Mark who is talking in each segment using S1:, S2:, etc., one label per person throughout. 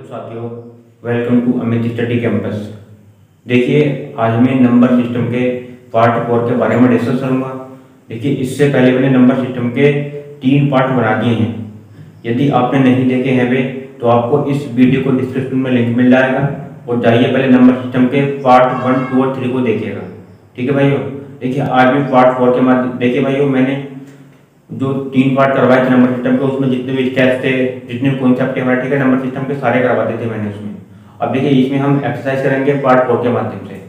S1: साथियों, welcome to Amit study campus. देखिए, आज मैं नंबर सिस्टम के पार्ट 4 के बारे में डिस्कस करूंगा। देखिए, इससे पहले मैंने नंबर सिस्टम के 3 पार्ट बना दिए हैं। यदि आपने नहीं देखे हैं वे, तो आपको इस वीडियो को डिस्क्रिप्शन में लिंक मिल जाएगा और जाइए पहले नंबर सिस्टम के पार्ट 1, 2 और 3 को देखिएगा। ठीक है भाइयों। देखिए, आज मैं पार्ट 4 के माध्यम देखिए भाइयों, मैंने जो 3 पार्ट करवाए थे नंबर सिस्टम के, उसमें जितने भी स्टेप्स थे, जितने भी कॉन्सेप्ट थे हमारे, ठीक है, नंबर सिस्टम के सारे करवाते थे मैंने उसमें। अब देखिए, इसमें हम एक्सरसाइज करेंगे पार्ट 4 के माध्यम से।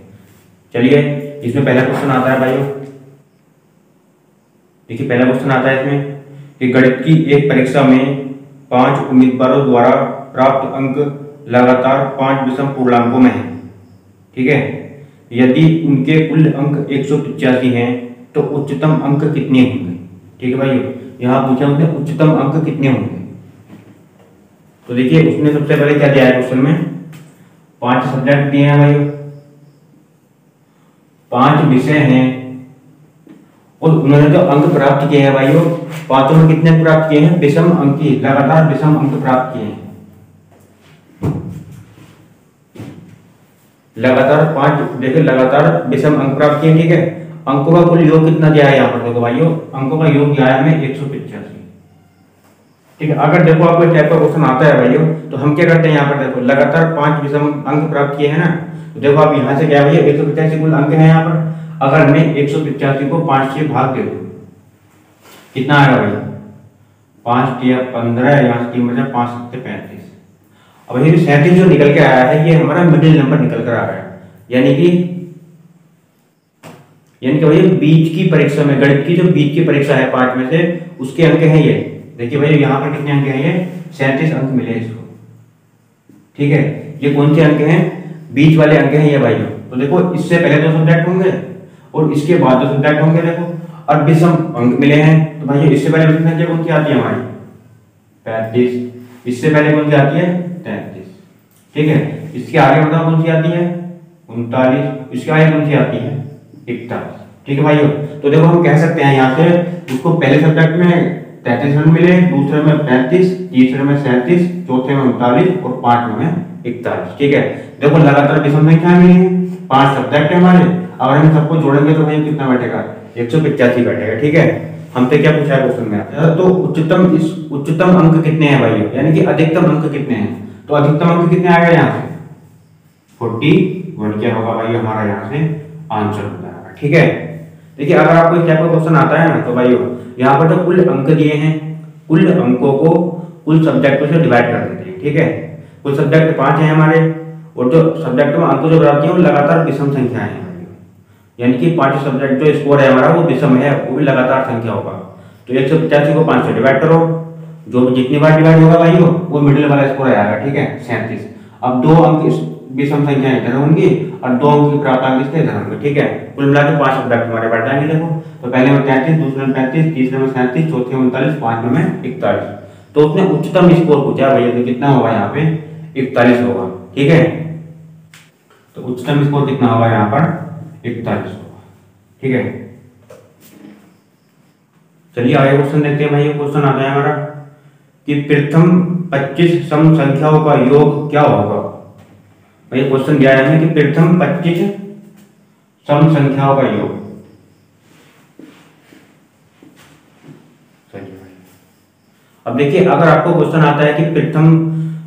S1: चलिए, इसमें पहला क्वेश्चन आता है भाइयों। देखिए, पहला क्वेश्चन आता है इसमें कि गणित की एक परीक्षा में 5 उम्मीदवारों द्वारा प्राप्त अंक लगातार 5 विषम पूर्णांकों में है। ठीक है, यदि उनके कुल अंक 185 हैं तो उच्चतम अंक कितने होंगे। ठीक है भाइयों, यहाँ पूछा हमने उच्चतम अंक कितने होंगे। तो देखिए, उसने सबसे पहले क्या दिया है क्वेश्चन में, 5 सब्जेक्ट दिए हैं भाइयों, 5 विषय हैं और उन्होंने जो अंक प्राप्त किए हैं भाइयों, पांचों में कितने प्राप्त किए हैं, विषम अंक, लगातार विषम अंक प्राप्त किए हैं। लगातार 5, देखिए लगातार विषम अंक प्राप्त किए। ठीक है, अंकों का कुल योग कितना दिया है यहाँ पर, देखो भाइयों, अंकों का योग दिया है हमें 185। ठीक है, अगर देखो आपको इस टाइप का क्वेश्चन आता है भाइयों, तो हम क्या करते हैं यहाँ पर, देखो लगातार 5 विषम अंक प्राप्त किए हैं ना, तो देखो आप यहाँ से क्या भैया 185 कुल अंक है यहाँ पर। अगर मैं 185 को 5 से भाग दे दूं, कितना आएगा भैया, 5 या 15, यहाँ से 3 बचा, 5 7 35। अब ये 37 जो निकल के आया है, ये हमारा मिडिल नंबर निकल कर आ रहा है। यानी कि भैया बीच की परीक्षा में, गणित की जो बीच की परीक्षा है 5 में से, उसके अंक हैं ये। देखिए भैया, यहाँ पर कितने अंक हैं, ये 37 अंक मिले इसको। ठीक है, ये कौन से अंक हैं, बीच वाले अंक हैं ये भाइयों। तो देखो, इससे पहले 2 सब्जेक्ट होंगे और इसके बाद 2 सब्जेक्ट होंगे। देखो, और विषम अंक मिले हैं, तो भाइयों इससे पहले विषम संख्या कौन सी आती है हमारी, 35। इससे पहले कौन सी आती है, 33। ठीक है, इसके आगे बताओ कौन सी आती है, 39। इसके आगे कौन सी आती है, 41। ठीक है भाइयों, तो देखो हम कह सकते हैं यहाँ से, उसको पहले सब्जेक्ट में 33 अंक मिले, दूसरे में 35, तीसरे में 37, चौथे में 39 और 5वें में 41। ठीक है, देखो लगातार विषम संख्या मिली है, 5 सब्जेक्ट है हमारे। अगर हम सबको जोड़ेंगे तो भाई कितना बैठेगा, 185 बैठेगा। ठीक है, हमसे क्या पूछा है क्वेश्चन में, तो उच्चतम अंक कितने हैं भाइयों, यानी कि अधिकतम अंक कितने हैं। तो अधिकतम अंक कितने आएगा यहाँ से, 41 क्या होगा भाई हमारा यहाँ से आंसर हो जाएगा। ठीक है, देखिए अगर आपको इस टाइप का क्वेश्चन आता है ना, तो भाइयों यहाँ पर तो कुल अंक दिए हैं, कुल अंकों को कुल सब्जेक्टों से डिवाइड कर देते हैं। ठीक है, कुल सब्जेक्ट 5 हैं हमारे और जो सब्जेक्ट में अंक जो प्राप्त किए वो लगातार विषम संख्या है, यानी कि 5 सब्जेक्ट जो स्कोर है हमारा वो विषम है, वो भी लगातार संख्या होगा। तो 185 को 5 से डिवाइड करो, जो जितनी बार डिवाइड होगा भाइयों वो मिडिल वाला स्कोर आएगा। ठीक है, 37। अब 2 अंक विषम संख्या इधर होंगी और 2 अंक की प्राप्तांक इसके इधर होंगे। ठीक है, कुल मिला के 5 सब्जेक्ट हमारे बढ़ जाएंगे। देखो, तो पहले में 33, दूसरे में 35, तीसरे में 37, चौथे में 39, 5वें में 41। तो उसने उच्चतम स्कोर पूछा भैया, तो कितना होगा यहाँ पे, 41 होगा। ठीक है, तो उच्चतम स्कोर कितना होगा यहाँ पर, 41 होगा। ठीक है, चलिए आगे क्वेश्चन देखते हैं भाई। क्वेश्चन आता है हमारा कि प्रथम 25 सम संख्याओं का योग क्या होगा। भाई क्वेश्चन दिया है हमें कि प्रथम 25 सम संख्याओं का योग। अब देखिए, अगर आपको क्वेश्चन आता है कि प्रथम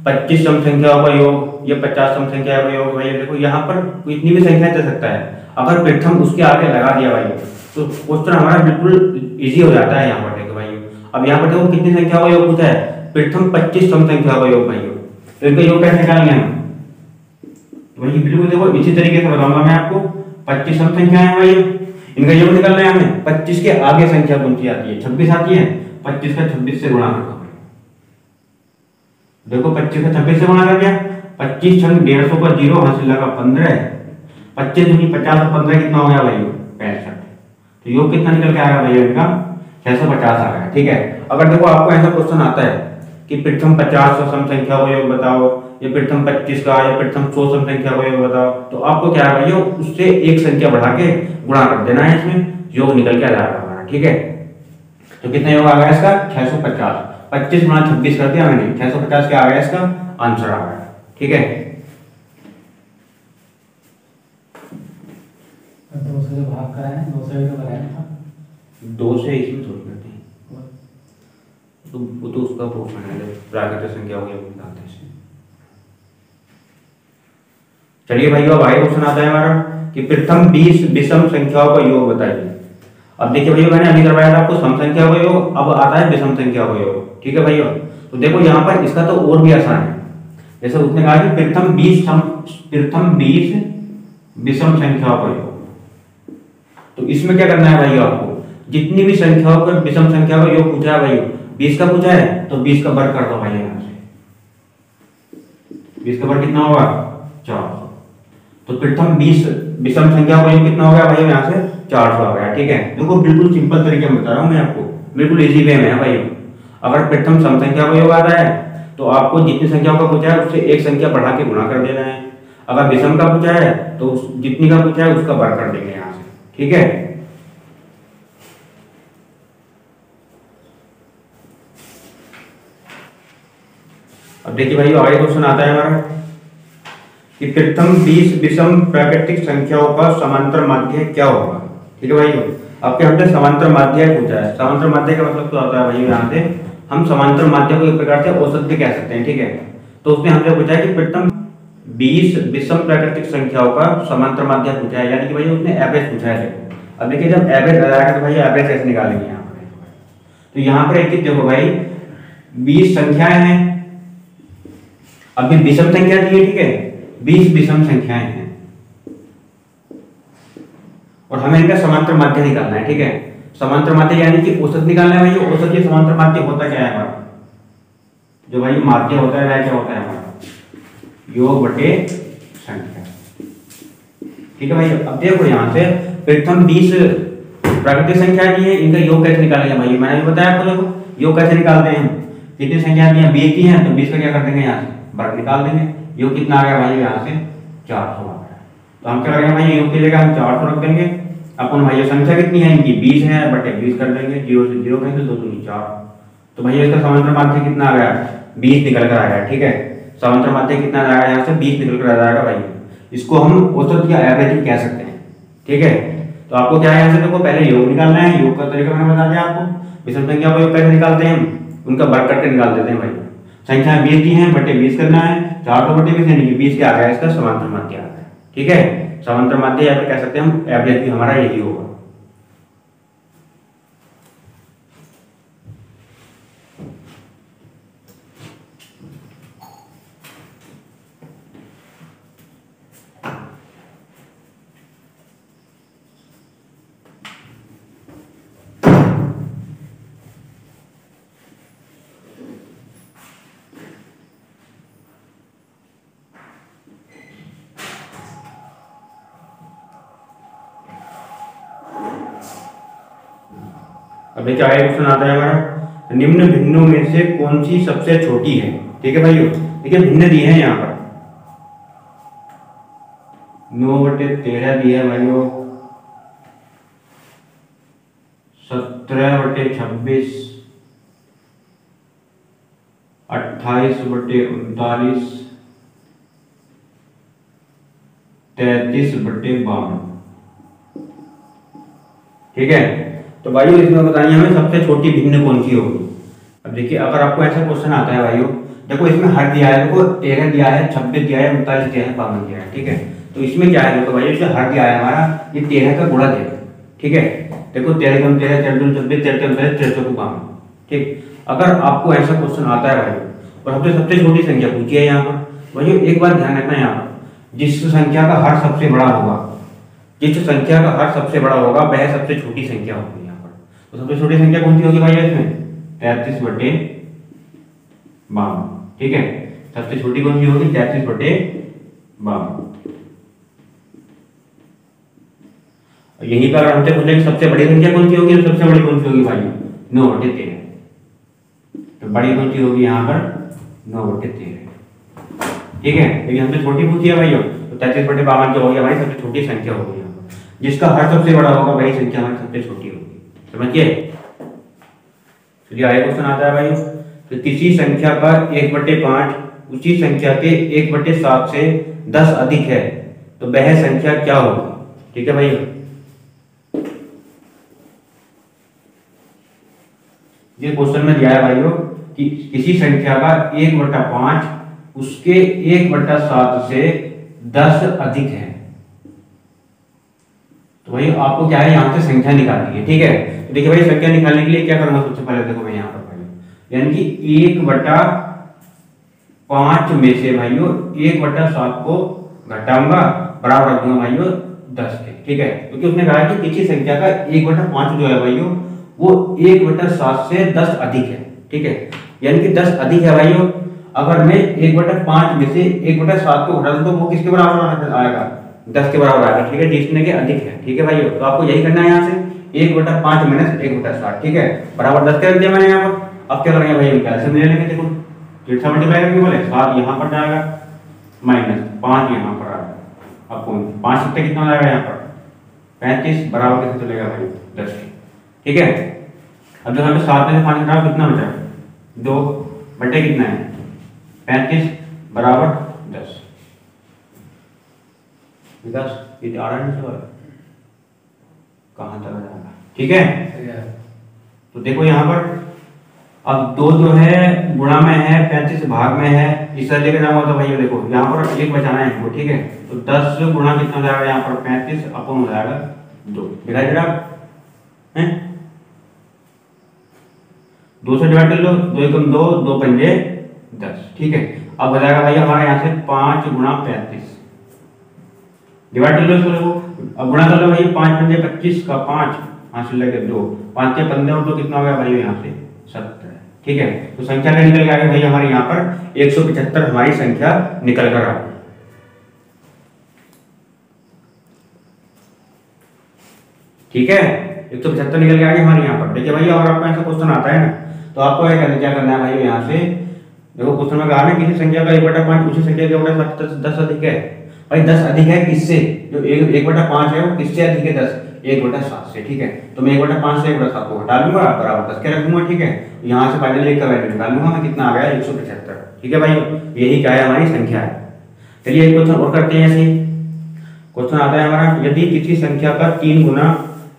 S1: 25 सम संख्याओं का योग या 50 सम संख्याओं का योग, भाई देखो यहाँ पर इतनी भी संख्या दे सकता है। अगर प्रथम उसके आगे लगा दिया भाई, तो क्वेश्चन हमारा बिल्कुल इजी हो जाता है। यहाँ पर देखो भाई, अब यहाँ पर देखो कितनी संख्याओं का योग पूछा है, प्रथम 25 सम संख्याओं का योग भाइयों। तो इनका योग कैसे निकालेंगे हम, वही बिल्कुल देखो इसी तरीके से बताऊंगा मैं आपको। 25 सम संख्या है भाई, इनका योग निकालना है हमें। 25 के आगे संख्या कौन सी आती है, 26 आती है। 25 का 26 से गुणा करता हूं, देखो 25 का 26 से गुणा कर दिया, 25 छंग 150 का 0 हासिल लगा 15, 25 दूनी 50 और 15 कितना हो गया भाई, 65। तो योग कितना निकल के आएगा भैया इनका, 650 आ गया। ठीक है, अगर देखो आपको ऐसा क्वेश्चन आता है कि प्रथम 50 सम संख्या का योग बताओ, या प्रथम 25 का, या प्रथम 100 सम संख्या का योग बताओ, तो आपको क्या है भाइयों, उससे एक संख्या बढ़ा के गुणा कर देना है, इसमें योग निकल के आ जाएगा हमारा। ठीक है, तो कितना योग आ गया इसका, 650। 25 गुणा 26 कर दिया मैंने, 650 क्या आ गया इसका आंसर आ गया। ठीक है।
S2: 2 से जो भाग करा है 2 से भी तो कराया था।
S1: 2 से इसमें थोड़ी करते हैं, तो वो तो उसका प्रूफ है, प्राकृतिक संख्या हो गया वो निकालते हैं इसमें। चलिए भाई अब आगे क्वेश्चन आता है हमारा कि प्रथम 20 विषम संख्याओं का योग बताइए। अब देखिए भैया मैंने अभी करवाया था आपको सम संख्या का योग, अब आता है विषम संख्या का योग। ठीक है भैया, तो देखो यहाँ पर इसका तो और भी आसान है। जैसे उसने कहा कि प्रथम 20 विषम संख्याओं का योग, तो इसमें क्या करना है भाई आपको, जितनी भी संख्याओं का विषम संख्या का योग पूछा है भाई, 20 का पूछा है तो 20 का वर्ग कर दो भाई यहाँ से। 20 का वर्ग कितना होगा 400, तो प्रथम 20 विषम संख्या का योग कितना हो गया भाई यहाँ से 400 आ गया। ठीक है, देखो बिल्कुल सिंपल तरीके में बता रहा हूँ मैं आपको, बिल्कुल इजी वे में है भाई। अगर प्रथम सम संख्या का योग आता है तो आपको जितनी संख्याओं का पूछा है उससे एक संख्या बढ़ा के गुणा कर देना है। अगर विषम का पूछा है तो जितनी का पूछा है उसका वर्ग कर देंगे यहाँ से। ठीक है, अब देखिए भाई आगे क्वेश्चन आता है हमारा कि प्रथम 20 विषम प्राकृतिक संख्याओं का समांतर माध्य क्या होगा। ठीक है भाई, आपके हमने समांतर माध्य पूछा है। समांतर माध्य का मतलब क्या होता है भाई, यहाँ से हम समांतर माध्य को एक प्रकार से औसत भी कह सकते हैं। ठीक है, तो उसने हमसे पूछा है कि प्रथम 20 विषम प्राकृतिक संख्याओं का समांतर माध्य पूछा है, यानी कि भाई उसने एवरेज पूछा है। अब देखिए जब एवरेज आएगा तो भाई एवरेज कैसे निकालेंगे यहाँ पर, तो यहाँ पर एक चीज देखो भाई 20 संख्याएं हैं, अभी विषम संख्या दी है। ठीक है, 20 विषम संख्याएं हैं और हमें इनका समांतर माध्य निकालना है। ठीक है, समांतर माध्य यानी कि औसत निकालना है भाई। औसत ये समांतर माध्य होता क्या है हमारा, जो भाई माध्य होता है वह क्या होता है हमारा, योग बटे संख्या। ठीक है भाई, अब देखो यहाँ से प्रथम 20 प्राकृतिक संख्या दी है, इनका योग कैसे निकालेंगे भाई, मैंने भी बताया आपको। देखो योग कैसे निकालते हैं, कितनी संख्या दी है 20 की है, तो 20 का क्या कर देंगे यहाँ से वर्ग निकाल देंगे। योग कितना आ गया भाई यहाँ से 400 आ गया, तो हम क्या करेंगे भाई योग की जगह हम 400 रख देंगे। अपन भाई संख्या कितनी है इनकी 20 है, बटे 20 कर देंगे, 0 से 0 कहेंगे, 2 दूनी 4, तो भाई इसका समांतर माध्य कितना आ गया 20 निकल कर आ गया। ठीक है, समांतर माध्य कितना आ जाएगा यहाँ से 20 निकल कर आ जाएगा भाई। इसको हम औसत या एवरेज कह सकते हैं। ठीक है, तो आपको क्या है यहाँ से देखो पहले योग निकालना है। योग का तरीका मैंने बता दिया आपको, विषम संख्या को योग कैसे निकालते हैं हम, उनका वर्ग करके निकाल देते हैं भाई। संख्या 20 की है बटे 20 करना है, 400 बटे 20 यानी कि 20 क्या आ गया इसका समांतर माध्य आ गया। ठीक है, समांतर माध्य या फिर कह सकते हैं हम एवरेज भी हमारा यही होगा। अब देखिए आगे क्वेश्चन आता है हमारा, निम्न भिन्नों में से कौन सी सबसे छोटी है। ठीक है भाइयों, देखिए भिन्न दिए हैं यहाँ पर 9/13 दिया है भाइयों, 17/26, 28/39, 33/52। ठीक है, तो भाइयों इसमें बताइए हमें सबसे छोटी भिन्न कौन सी होगी। अब देखिए अगर आपको ऐसा क्वेश्चन आता है भाइयों, देखो इसमें हर दिया है, देखो 13 दिया है, 26 दिया है, 39 दिया है, 52 दिया है। ठीक है, तो इसमें क्या है देखो भाइयों, इसमें हर दिया है हमारा ये 13 का गुणा है। ठीक है, देखो 13 × 13 13 × 26 13 × 39 53। ठीक, अगर आपको ऐसा क्वेश्चन आता है भाई और हमसे सबसे छोटी संख्या पूछी है यहाँ पर, भाइयों एक बात ध्यान रखना यहाँ पर, जिस संख्या का हर सबसे बड़ा होगा, जिस संख्या का हर सबसे बड़ा होगा वह सबसे छोटी संख्या होगी। तो सबसे छोटी संख्या कौन सी होगी भाई इसमें 33/52। ठीक है, सबसे छोटी कौन सी होगी 33/52। यहीं पर हमसे पूछे कि सबसे बड़ी संख्या कौन सी होगी, तो सबसे बड़ी कौन सी होगी भाई 9/13। तो बड़ी कौन सी होगी यहाँ पर 9/13। ठीक है, यदि हमसे छोटी पूछी है भाई तो 33/52 जो होगी हमारी सबसे छोटी संख्या होगी यहाँ पर, जिसका हर सबसे बड़ा होगा वही संख्या हमारी सबसे छोटी होगी। समझिए, चलिए आगे क्वेश्चन आता है भाई, तो किसी संख्या का 1/5 उसी संख्या के 1/7 से 10 अधिक है तो वह संख्या क्या होगी। ठीक है भाई, ये क्वेश्चन में दिया है भाइयों कि किसी संख्या का 1/5 उसके 1/7 से 10 अधिक है। तो भाई आपको क्या है, यहाँ से संख्या निकालनी है। ठीक है, तो देखिए भाई संख्या निकालने के लिए क्या करूंगा, सबसे पहले देखो मैं यहाँ पर भाई यानी कि 1/5 में से भाइयों 1/7 को घटाऊंगा, बराबर रख दूंगा भाइयों 10 के। ठीक है, क्योंकि उसने कहा कि किसी संख्या का 1/5 जो है भाइयों वो 1/7 से 10 अधिक है। ठीक है, यानी कि 10 अधिक है भाइयों। अगर मैं 1/5 में से 1/7 को घटा दूं तो वो किसके बराबर आएगा, 10 के बराबर आएगा। ठीक है, जिसने के अधिक है। ठीक है भाइयों, तो आपको यही करना है यहाँ से 1/5 माइनस 1/7। ठीक है, बराबर 10 के रख दिया मैंने यहाँ पर। अब क्या करेंगे भाई, कैल्शियम ले लेंगे। देखो चिट्ठा मल्टीप्लाई करके बोले 7 यहाँ पर जाएगा माइनस 5 यहाँ पर आएगा। अब 5 सत्ते कितना हो जाएगा यहाँ पर 35, बराबर कैसे चलेगा भाई 10 के। ठीक है, अब जब हमें 7 में से 5 घटाओ कितना बचा, 2 बटे कितना है 35 बराबर 10। विकास ये आ रहा है कहाँ तक जाएगा। ठीक है, तो देखो यहाँ पर अब 2 जो है गुणा में है, 35 भाग में है, इस तरह लेके जाऊंगा तो भाई देखो यहाँ पर 1 बचाना है इनको। ठीक है, तो 10 गुणा कितना हो जाएगा यहाँ पर 35 अपन हो जाएगा 2। दिखाई दे रहा है, 2 से डिवाइड कर लो, 2 एकम 2, 2 पंजे 10। ठीक है, अब हो जाएगा भाई हमारा यहाँ से 5 गुणा 35 डिवाइड कर लो इसको। देखो अब गुणा कर लो भाई, 5 पंजे 25 का 5 हासिल लगे 2, 5 के 15 और 2 कितना हो गया भाई यहाँ से 70। ठीक है, तो संख्या क्या निकल के आ गई भाई हमारे यहाँ पर 175 हमारी संख्या निकल कर आ गई। ठीक है, 175 निकल के आ गई हमारे यहाँ पर। देखिए भाई अगर आपको ऐसा क्वेश्चन आता है ना तो आपको क्या करना है भाई, यहाँ से देखो क्वेश्चन में कहा ना किसी संख्या का 1/5 उसी संख्या के 10 अधिक है। भाई 10 अधिक है किससे, जो 1/5 है वो किससे अधिक है 10, 1/7 से। ठीक है, तो मैं 1/5 से 1/7 को हटा लूंगा, बराबर 10 के रख दूंगा। ठीक है, यहाँ से फाइनल एक का वैल्यू निकाल लूंगा मैं, कितना आ गया 175। ठीक है भाई, यही क्या है हमारी संख्या है। चलिए एक क्वेश्चन और करते हैं। ऐसे क्वेश्चन आता है हमारा, यदि किसी संख्या का 3 गुना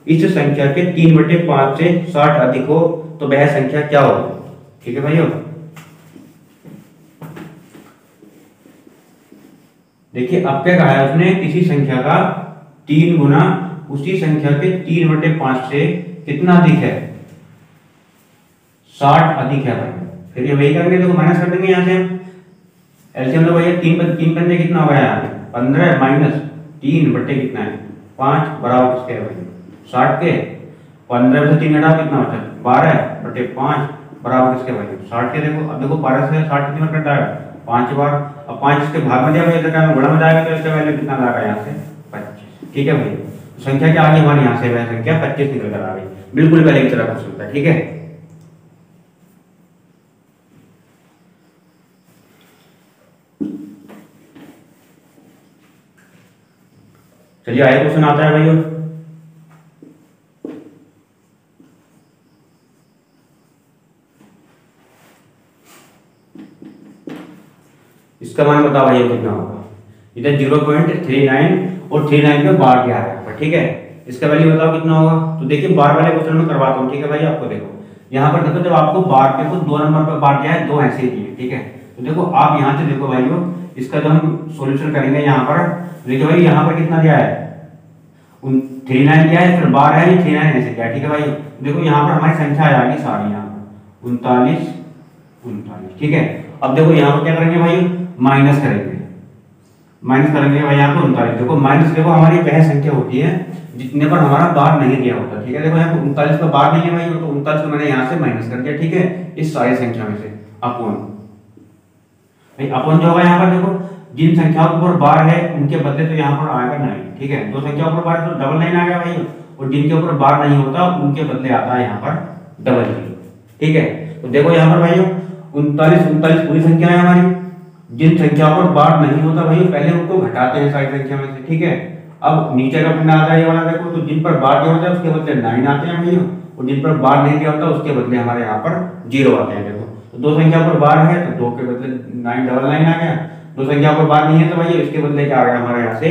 S1: इस संख्या के 3/5 से 60 अधिक हो तो वह संख्या क्या होगी। ठीक है भाइयों, देखिए अब क्या कहा है उसने, किसी संख्या का 3 गुना उसी संख्या के 3/5 से कितना अधिक है 60 अधिक है भाई। फिर ये वही करेंगे, देखो माइनस कर देंगे यहाँ से एलसीएम। तो भैया 3 पंजे कितना हो गया यहाँ पे 15 माइनस 3 बटे कितना है 5 बराबर किसके है भाई 60 के। 15 से 3 घटाओ कितना बचा 12 बटे 5 बराबर किसके भाई 60 के। देखो अब देखो 12 से 60 कितनी बार कट जाएगा 5 बार। अब 5 इसके भाग में दिया भाई इधर गुणा में जाएगा तो इसका वैल्यू कितना आएगा यहाँ से 25। ठीक है भाई, संख्या क्या आ गई हमारी यहाँ से वह संख्या 25 निकल कर आ गई। बिल्कुल पहले की तरह क्वेश्चन था। ठीक है, चलिए आगे क्वेश्चन आता है भाइयों। इसका मान बताओ भाई कितना होगा। इधर 0.39 और 39 में बार क्या है। ठीक है, इसका वैल्यू बताओ कितना होगा। तो देखिए बार वाले क्वेश्चन में करवाता हूँ। ठीक है भाई, आपको देखो यहाँ पर देखो जब आपको बार पे को 2 नंबर पर बार दिया है, 2 ऐसे दिए। ठीक है, तो देखो आप यहाँ से देखो भाइयों इसका जो हम सॉल्यूशन करेंगे यहाँ पर देखिए भाई यहाँ पर कितना दिया है 39 दिया है, फिर बार है 39 ऐसे दिया है। ठीक है भाई, देखो यहाँ पर हमारी संख्या आ जाएगी सारी यहाँ पर 39। ठीक है, अब देखो यहाँ पर क्या करेंगे भाई माइनस करेंगे भाई यहाँ पर 39। देखो माइनस देखो हमारी वह संख्या होती है जितने पर हमारा बार नहीं दिया होता। ठीक है, देखो यहाँ पर 39 का बार नहीं है भाई, तो 39 को मैंने यहाँ से माइनस कर दिया। ठीक है, इस सारी संख्या में से अपन भाई अपन जो होगा यहाँ पर देखो जिन संख्याओं के ऊपर बार है उनके बदले तो यहाँ पर आएगा 9। ठीक है, 2 संख्या ऊपर बार तो डबल 9 आ गया भाई, और जिनके ऊपर बार नहीं होता उनके बदले आता है यहाँ पर डबल 0। ठीक है, तो देखो यहाँ पर भाइयों 39 पूरी संख्या है हमारी। जिन संख्याओं पर बार नहीं होता भाई पहले उनको घटाते हैं सारी संख्या में से। ठीक है, अब नीचे का पिंड आता है ये वाला देखो, तो जिन पर बार दिया होता है उसके बदले 9 आते हैं भाइयों, और जिन पर बार नहीं दिया होता उसके बदले हमारे यहाँ पर 0 आते हैं। देखो तो दो संख्या पर बार है तो 2 के बदले 999 आ गया। दो संख्या पर बार नहीं है तो भाई इसके बदले क्या आ गया हमारे यहाँ से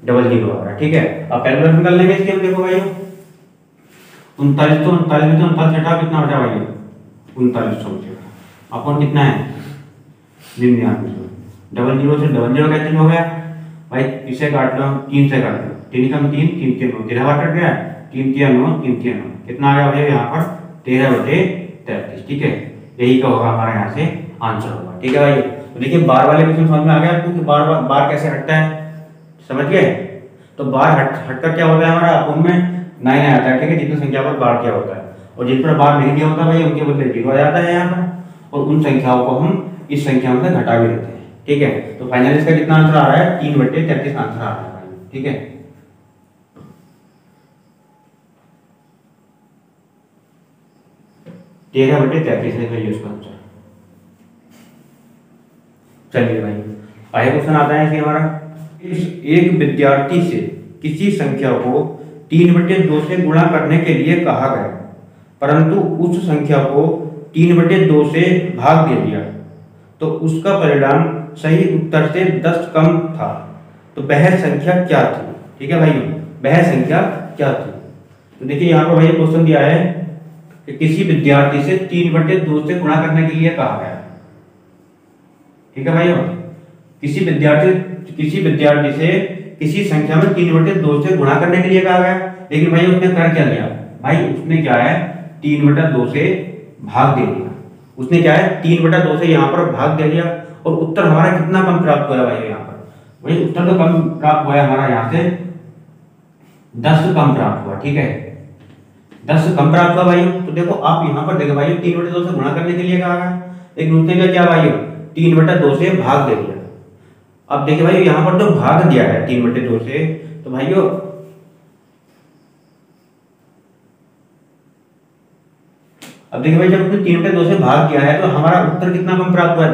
S1: 00 आ गया। ठीक है, अब कैलकुलेशन कर लेंगे इसके। हम देखो भाई 39 तो 39 में से 39 हटा कितना बचा भाई 3900 बचेगा। अपन कितना है 99। 00 से 00 कैंसिल हो गया भाई, इसे काट लो 3 से काट लो, 3 कम 3 3 3 9 13 बार कट गया, 3 3 9 3 3 9 कितना आ गया भाई यहाँ पर 13/33। ठीक है, यही का होगा हमारे यहाँ से आंसर होगा। ठीक है भाई, तो देखिए बार वाले क्वेश्चन समझ में आ गया आपको कि बार बार कैसे हटता है, समझ गए। तो बार हटकर क्या होता है हमारा उनमें 9 आता है। ठीक है, जितनी संख्या पर बार क्या होता है, और जिन पर बार नहीं दिया होता भाई उनके बदले 0 आ जाता है यहाँ पर, और उन संख्याओं को हम इस संख्या में से घटा भी देते हैं। ठीक है, तो फाइनल इसका कितना आंसर आ रहा है 3/33 आंसर आ रहा है भाई। ठीक है, तेरह बटे 33 है भाई उसका आंसर। चलिए भाई आगे क्वेश्चन आता है कि हमारा एक विद्यार्थी से किसी संख्या को 3/2 से गुणा करने के लिए कहा गया, परंतु उस संख्या को 3/2 से भाग दे दिया, तो उसका परिणाम सही उत्तर से 10 कम था, तो वह संख्या क्या थी। ठीक है भाई, वह संख्या क्या थी। तो देखिए यहाँ पर भाई क्वेश्चन दिया है कि किसी विद्यार्थी से 3/2 से गुणा करने के लिए कहा गया। ठीक है भाई, किसी विद्यार्थी से किसी संख्या में 3/2 से गुणा करने के लिए कहा गया, लेकिन भाई उसने कर क्या लिया भाई, उसने क्या है 3/2 से भाग दे दिया। उसने क्या है 3/2 से यहाँ पर भाग दे दिया, और उत्तर हमारा कितना कम प्राप्त हुआ है भाई यहाँ पर, भाई उत्तर तो कम प्राप्त हुआ है हमारा यहाँ से 10 कम प्राप्त हुआ। ठीक है, 10 कम प्राप्त हुआ भाई। तो देखो आप यहाँ पर देखो भाई 3/2 से गुणा करने के लिए कहा गया, लेकिन उसने क्या भाई 3/2 से भाग दे दिया। अब देखिए भाई यहाँ पर तो भाग दिया है 3/2 से, तो भाइयों अब देखिए भाई जब उसने 3/2 से भाग किया है तो हमारा उत्तर कितना कम प्राप्त हुआ है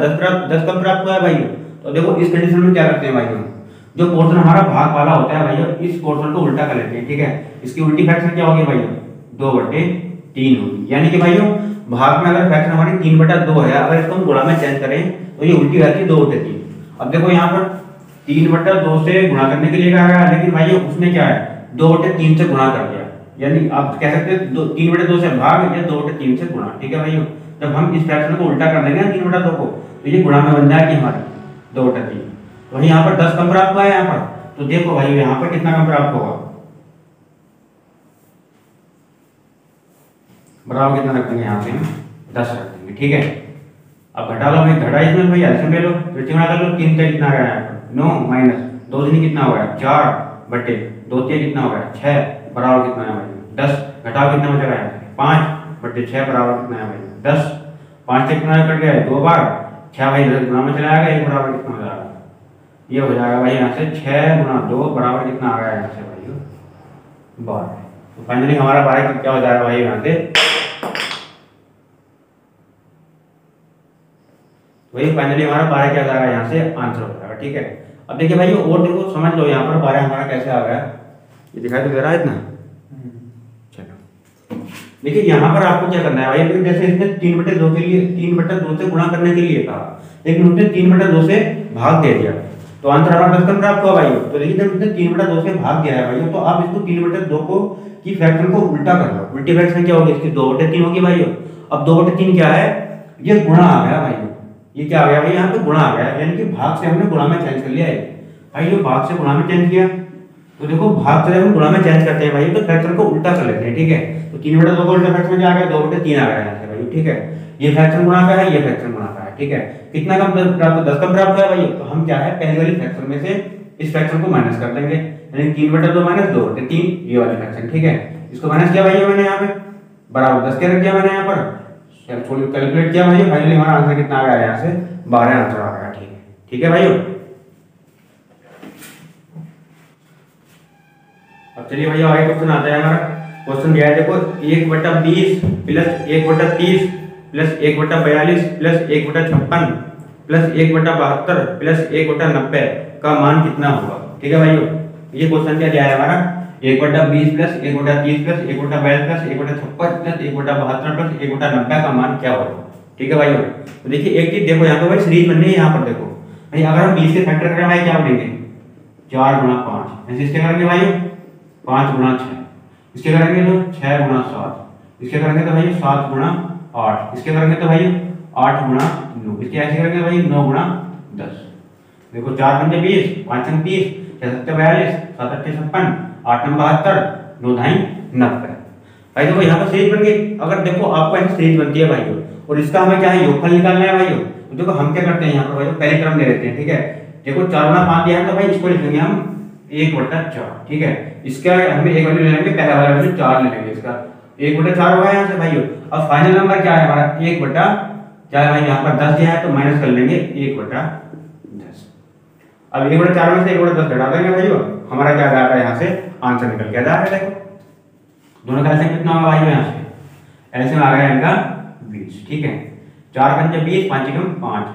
S1: 10 कम प्राप्त हुआ है भाई। तो देखो इस कंडीशन में क्या करते हैं भाई, जो पोर्शन हमारा भाग वाला होता है भाई इस पोर्शन को उल्टा कर लेते हैं। ठीक है, इसकी उल्टी फ्रैक्शन क्या होगी भाई 2/3 होगी, यानी कि भाइयों भाग में अगर फ्रैक्शन हमारी 3/2 है, अगर इसको हम गुणा में चेंज करें तो ये उल्टी रहती है 2/3। अब देखो यहाँ पर 3/2 से गुणा करने के लिए कहा गया, लेकिन भाई उसने क्या है 2/3 से गुणा कर दिया, यानी आप कह सकते हैं 3/2 से भाग या 2/3 से गुणा। ठीक है भाई, जब हम इस फ्रैक्शन को उल्टा कर देंगे 3/2 को तो ये गुणा में बन जाएगी हमारी 2/3। तो वही यहाँ पर 10 कम प्राप्त हुआ है यहाँ पर, तो देखो भाई यहाँ पर कितना कम प्राप्त होगा, बराबर कितना रख देंगे यहाँ से 10 रख देंगे। ठीक है, अब घटा लो भाई, घटा इसमें भाई एलसीएम ले लो, फिर से गुणा कर लो, 3 का कितना आ गया यहाँ पर 9 माइनस 2 से कितना हो गया 4/2 कितना हो गया 6 बराबर कितना है भाई 10, घटाओ कितना बचा है 5/6 बराबर कितना है भाई 10, 5 से कितना कट गया 2 बार, 6 भाई गुणा में चला गया, 1 बराबर कितना हो जाएगा, ये हो जाएगा भाई यहाँ से 6 × 2 बराबर कितना आ गया यहाँ से भाई 12। तो फाइनली हमारा 12 क्या हो जाएगा भाई यहाँ से, वही फाइनली हमारा 12 क्या आ जाएगा यहाँ से आंसर हो जाएगा। ठीक है, अब देखिए भाई और देखो समझ लो यहाँ पर 12 हमारा कैसे आ गया, ये दिखाई तो दे रहा है इतना। चलो देखिए यहाँ पर आपको क्या करना है भाई, जैसे इसने 3/2 के लिए 3/2 से गुणा करने के लिए कहा, लेकिन उसने 3/2 से भाग दे दिया, तो आंसर हमारा 10 कम प्राप्त हुआ भाई। तो देखिए जब उसने 3/2 से भाग दिया है भाई, तो आप इसको 3/2 को की फ्रैक्शन को उल्टा कर लो, उल्टी फ्रैक्शन क्या होगी इसकी 2/3 होगी भाई। अब 2/3 क्या है, ये गुणा आ गया भाई, ये क्या आ गया भाई यहाँ पे गुणा आ गया, यानी कि भाग से हमने गुणा में चेंज कर लिया है भाई। जो भाग से गुणा में चेंज किया, तो देखो भाग से हम गुणा में चेंज करते हैं भाई, तो फ्रैक्शन को उल्टा कर लेते हैं। ठीक है, तो 3/2 को उल्टा फ्रैक्शन में आ गया 2/3 आ गया यहाँ से भाई। ठीक है, ये फ्रैक्शन गुणा का है, ये फ्रैक्शन गुणा का है। ठीक है, कितना कम प्राप्त 10 कम प्राप्त हुआ भाई, तो हम क्या है पहले वाली फ्रैक्शन में से इस फ्रैक्शन को माइनस कर देंगे, यानी 3/2 माइनस 2/3 ये वाली फ्रैक्शन। ठीक है, इसको माइनस किया भाई मैंने यहाँ पे, बराबर 10 के रख दिया मैंने यहाँ पर, कैलकुलेट किया भाई, फाइनली हमारा आंसर कितना आ गया यहाँ से 12 आंसर आ गया। ठीक है, ठीक है भाई। अब चलिए भैया आगे क्वेश्चन आता है हमारा, क्वेश्चन दिया है देखो 1/20 plus 1/30 plus 1/42 plus 1/56 plus 1/72 plus 1/90 का मान कितना होगा। ठीक है भाई, ये क्वेश्चन क्या दिया है हमारा 1/20 plus 1/30 plus 1/42 plus 1/56 plus 1/72 plus 1/90 का मान क्या होगा। ठीक है भाई। तो देखिए एक चीज देखो यहाँ पे भाई सीरीज बननी है, यहाँ पर देखो भाई अगर हम 20 के फैक्टर करें भाई क्या बनेंगे 4 गुणा 5, ऐसे इसके करेंगे भाई 5 गुणा 6, इसके करेंगे तो 6 गुणा 7, इसके करेंगे तो भाई 7 गुणा 8, इसके करेंगे तो भाई 8 गुणा 9, इसके ऐसे करेंगे भाई 9 गुणा 10। देखो 4 पंजे 20, 5 अंक 30, 6 सत्ते 42, 7 अट्ठे 56, 8 नंबर 72, 9 ढाई 90। भाई देखो यहाँ पर सीरीज बन गई। अगर देखो आपको ऐसी सीरीज बनती है भाई और इसका हमें क्या है योगफल निकालना है भाई। तो देखो हम क्या करते हैं यहाँ पर भाई पहले क्रम ले लेते हैं, ठीक है। देखो 4 गुणा 5 दिया है तो भाई इसको लिख लेंगे हम 1/4, ठीक है। इसका हमें एक वैल्यू ले लेंगे, पहला वाला वैल्यू 4 ले लेंगे, इसका 1/4 होगा यहाँ से भाई। अब फाइनल नंबर क्या है हमारा 1/4 भाई, यहाँ पर 10 दिया है तो माइनस कर लेंगे 1/10। अब 1/4 में से 1/10 घटा देंगे भाई, हमारा क्या आ यहाँ से आंसर निकल के आ रहा है। देखो दोनों का एलसीएम कितना होगा भाई, यहाँ से एलसीएम आ गया इनका 20, ठीक है। 4 पंजे 20, 5 एकम 5,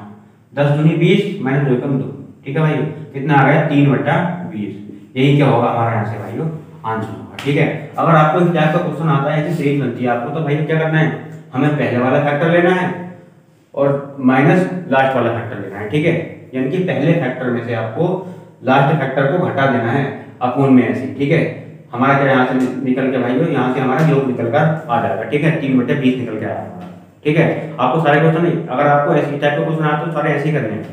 S1: 10 दूनी 20 माइनस 2 एकम 2, ठीक है भाई। कितना आ गया 3/20। यही क्या होगा हमारा यहाँ से भाई आंसर होगा, ठीक है। अगर आपको इस टाइप का क्वेश्चन आता है, ऐसी सीरीज बनती है आपको, तो भाई क्या करना है, हमें पहले वाला फैक्टर लेना है और माइनस लास्ट वाला फैक्टर लेना है, ठीक है। यानी कि पहले फैक्टर में से आपको लास्ट फैक्टर को घटा देना है अपूर्ण में ऐसे, ठीक है। हमारा क्या यहाँ से निकल के भाई यहाँ से हमारा योग निकल कर आ जाएगा, ठीक है। 3/20 निकल के आएगा, ठीक है। आपको सारे क्वेश्चन, अगर आपको ऐसी टाइप का क्वेश्चन आता है तो सारे ऐसे ही करने हैं।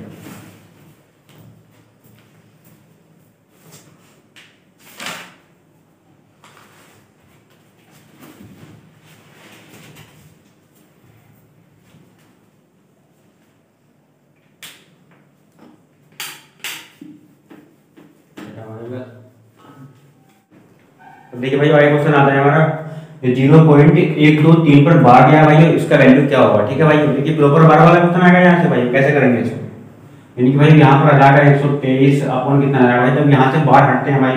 S1: तो देखिए भाई आगे क्वेश्चन आता है हमारा 0.123 पर बार दिया भाई, इसका वैल्यू क्या होगा, ठीक है भाई। देखिए प्रॉपर बार वाला क्वेश्चन आ गया यहाँ से भाई, कैसे करेंगे इसको। यानी कि भाई यहाँ पर आ जाएगा 123 अपॉन कितना आ जाएगा भाई, जब यहाँ से बार हटते हैं भाई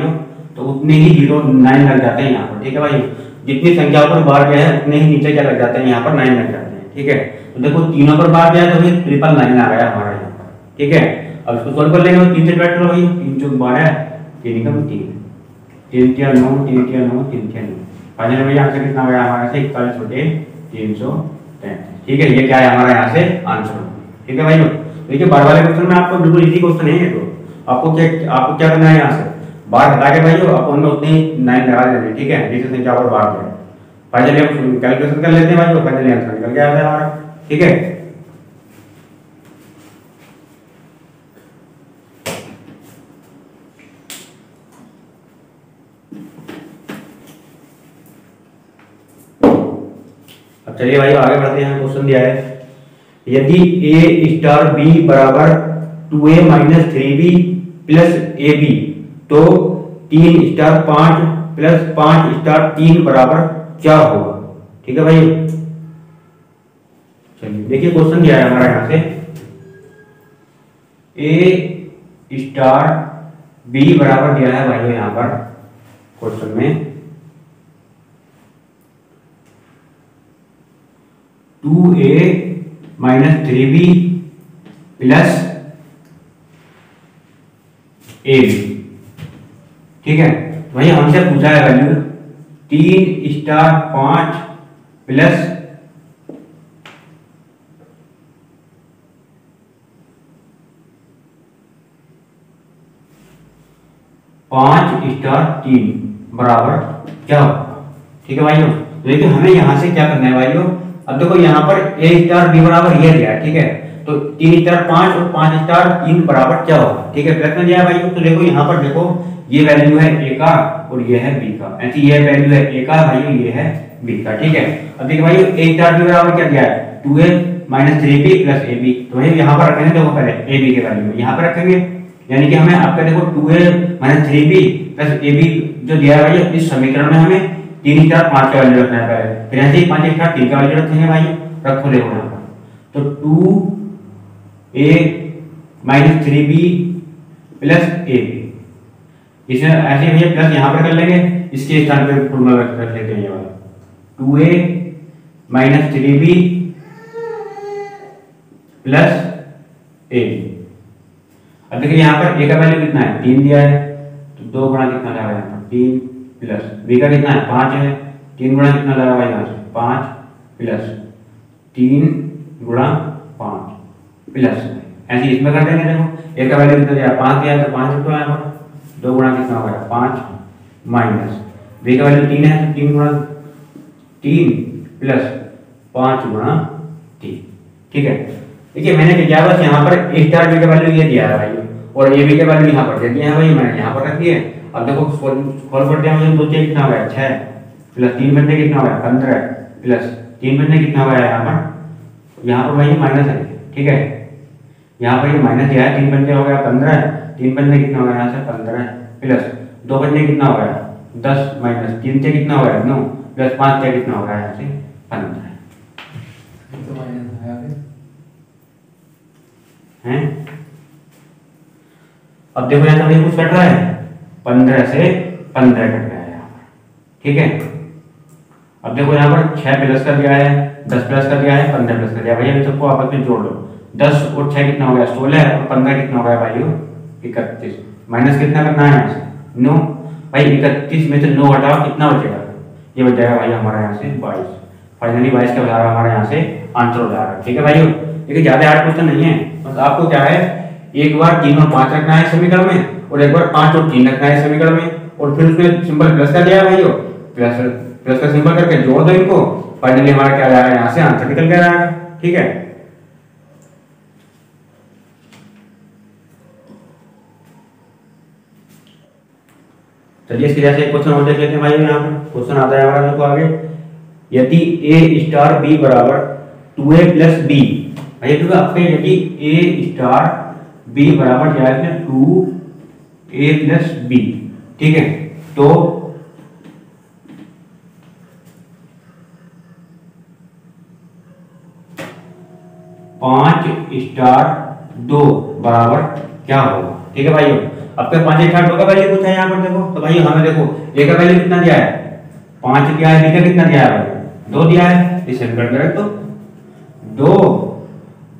S1: तो उतने ही 0.9 लग जाते हैं यहाँ पर, ठीक है भाई। जितनी संख्या पर बार गया है उतने ही नीचे क्या लग जाते हैं, यहाँ पर 9 लग जाते हैं, ठीक है। तो देखो तीनों पर बार गया है तो भाई 999 आ गया हमारा यहाँ पर, ठीक है। अब इसको सॉल्व कर लेंगे, 3 से डिवाइड करो भाई, 3 चौक 12, 3 एकम 3, 3 तिया 9, 3 तिया 9, 3 तिया 9। फाइनल में आंसर कितना आ गया हमारा से 41/333, ठीक है। ये क्या है हमारा यहाँ से आंसर, ठीक है भाई। देखिए बार वाले क्वेश्चन में आपको बिल्कुल इजी क्वेश्चन है ये, तो आपको क्या करना है, यहाँ से बार हटा के भाई अपन में उतनी 9 लगा देना है, ठीक है। जिस संख्या पर बार है फाइनली हम कैलकुलेशन कर लेते हैं भाई, फाइनली आंसर निकल के आता है हमारा, ठीक है। अब चलिए भाई आगे बढ़ते हैं। क्वेश्चन दिया है यदि a स्टार b बराबर 2a minus 3b plus ab तो 3 स्टार 5 प्लस 5 स्टार 3 बराबर क्या होगा, ठीक है भाई। चलिए देखिए क्वेश्चन दिया है हमारा यहाँ से a स्टार b बराबर दिया है भाई यहाँ पर क्वेश्चन में 2a minus 3b plus ab, ठीक है। वही हमसे पूछा है वैल्यू 3 स्टार 5 प्लस 5 स्टार 3 बराबर क्या होगा, ठीक है भाइयों। तो देखिए हमें यहां से क्या करना है भाइयों, अब देखो यहाँ पर a स्टार b बराबर ये दिया है, ठीक है। तो 3 स्टार 5 और 5 स्टार 3 बराबर क्या होगा, ठीक है। प्रश्न दिया है भाइयों। तो देखो यहाँ पर देखो ये वैल्यू है a का और ये है b का, ऐसी ये वैल्यू है a का भाइयों, ये है b का, ठीक है। अब देखिए भाइयों a स्टार b बराबर क्या दिया है 2a minus 3b plus ab। तो भाई यहाँ पर रखेंगे, देखो पहले ab के वैल्यू में यहाँ पर रखेंगे, यानी कि हमें आपका देखो 2a minus 3b plus ab जो दिया है भाई, इस समीकरण में हमें 3 स्टार 5 का वैल्यू रखना है पहले, फिर ऐसे ही 5 स्टार 3 का वैल्यू रखेंगे भाई। रखो देखो यहाँ पर तो 2a minus 3b plus ab, इसमें ऐसे भैया प्लस यहाँ पर कर लेंगे, इसके स्थान पे फॉर्मूला रख लेते हैं ये वाला 2a minus 3b plus ab। अब देखिए यहाँ पर a का वैल्यू कितना है 3 दिया है, तो 2 गुणा कितना लगा यहाँ पर 3 प्लस b का कितना है 5 है, 3 गुणा कितना लगा यहाँ से 5 प्लस 3 गुणा 5 प्लस ऐसे इसमें कर देंगे। देखो ए का वैल्यू कितना दिया 5 दिया तो 5 रुपये यहाँ पर 2 गुणा कितना होगा 5 माइनस बी का वैल्यू 3 है तो 3 गुणा 3 प्लस 5 गुणा 3। ठीक है देखिए मैंने क्या किया बस यहाँ पर ए स्टार बी का वैल्यू ये दिया है भाई और ए बी का वैल्यू यहाँ पर दे दिया है भाई मैंने यहाँ पर रख दिया। अब देखो सॉल्व करते हैं मुझे 2 3 कितना होगा 6 प्लस 3 बचने कितना होगा 15 प्लस 3 बचने कितना होगा यहाँ पर भाई माइनस है। ठीक है यहाँ पर ये माइनस दिया है 3 बचने हो गया 15 3 बचने कितना होगा यहाँ से 15 प्लस 2 बचने कितना होगा 10 माइनस 3 से कितना होगा 9 प्लस 5 से कितना होगा यहाँ से 15 हैं। अब देखो यहाँ से कुछ कट रहा है 15 से 15 कट गया है यहाँ पर। ठीक है अब देखो यहाँ पर 6 प्लस कर दिया है 10 प्लस कर दिया है 15 प्लस कर दिया भैया सबको आपस में जोड़ लो 10 और 6 कितना हो गया 16 और 15 कितना हो गया भाई 31 माइनस कितना करना है यहाँ से 9 भाई 31 में से 9 हटाओ कितना बचेगा ये बच जाएगा भाई हमारा यहाँ से 22 फाइनली 22 का बता रहा हमारे यहाँ से आंसर हो जाएगा। ठीक है भाई लेकिन ज्यादा हार्ड क्वेश्चन नहीं है बस आपको क्या है एक बार 3 और 5 रखना है समीकरण में और एक बार 5 और 3 रखना है समीकरण में और फिर उसमें सिंबल प्लस कर दिया है भाई प्लस का सिंबल करके जोड़ दो इनको फाइनली हमारा क्या आएगा यहाँ से आंसर निकल के आएगा। ठीक है चलिए इसके जैसे एक क्वेश्चन और देख लेते हैं भाई यहाँ पर क्वेश्चन आता है हमारा देखो आगे यदि a स्टार b बराबर 2a प्लस b भाई देखो आपके यदि a स्टार b बराबर क्या है 2a प्लस b ठीक है तो पांच स्टार 2 बराबर क्या होगा। ठीक है भाई आपके 5 स्टार 2 का वैल्यू पूछा है यहाँ पर देखो तो भाई हमें देखो a का वैल्यू कितना दिया है 5 दिया है b का कितना दिया है भाई 2 दिया है इसे कट करें तो 2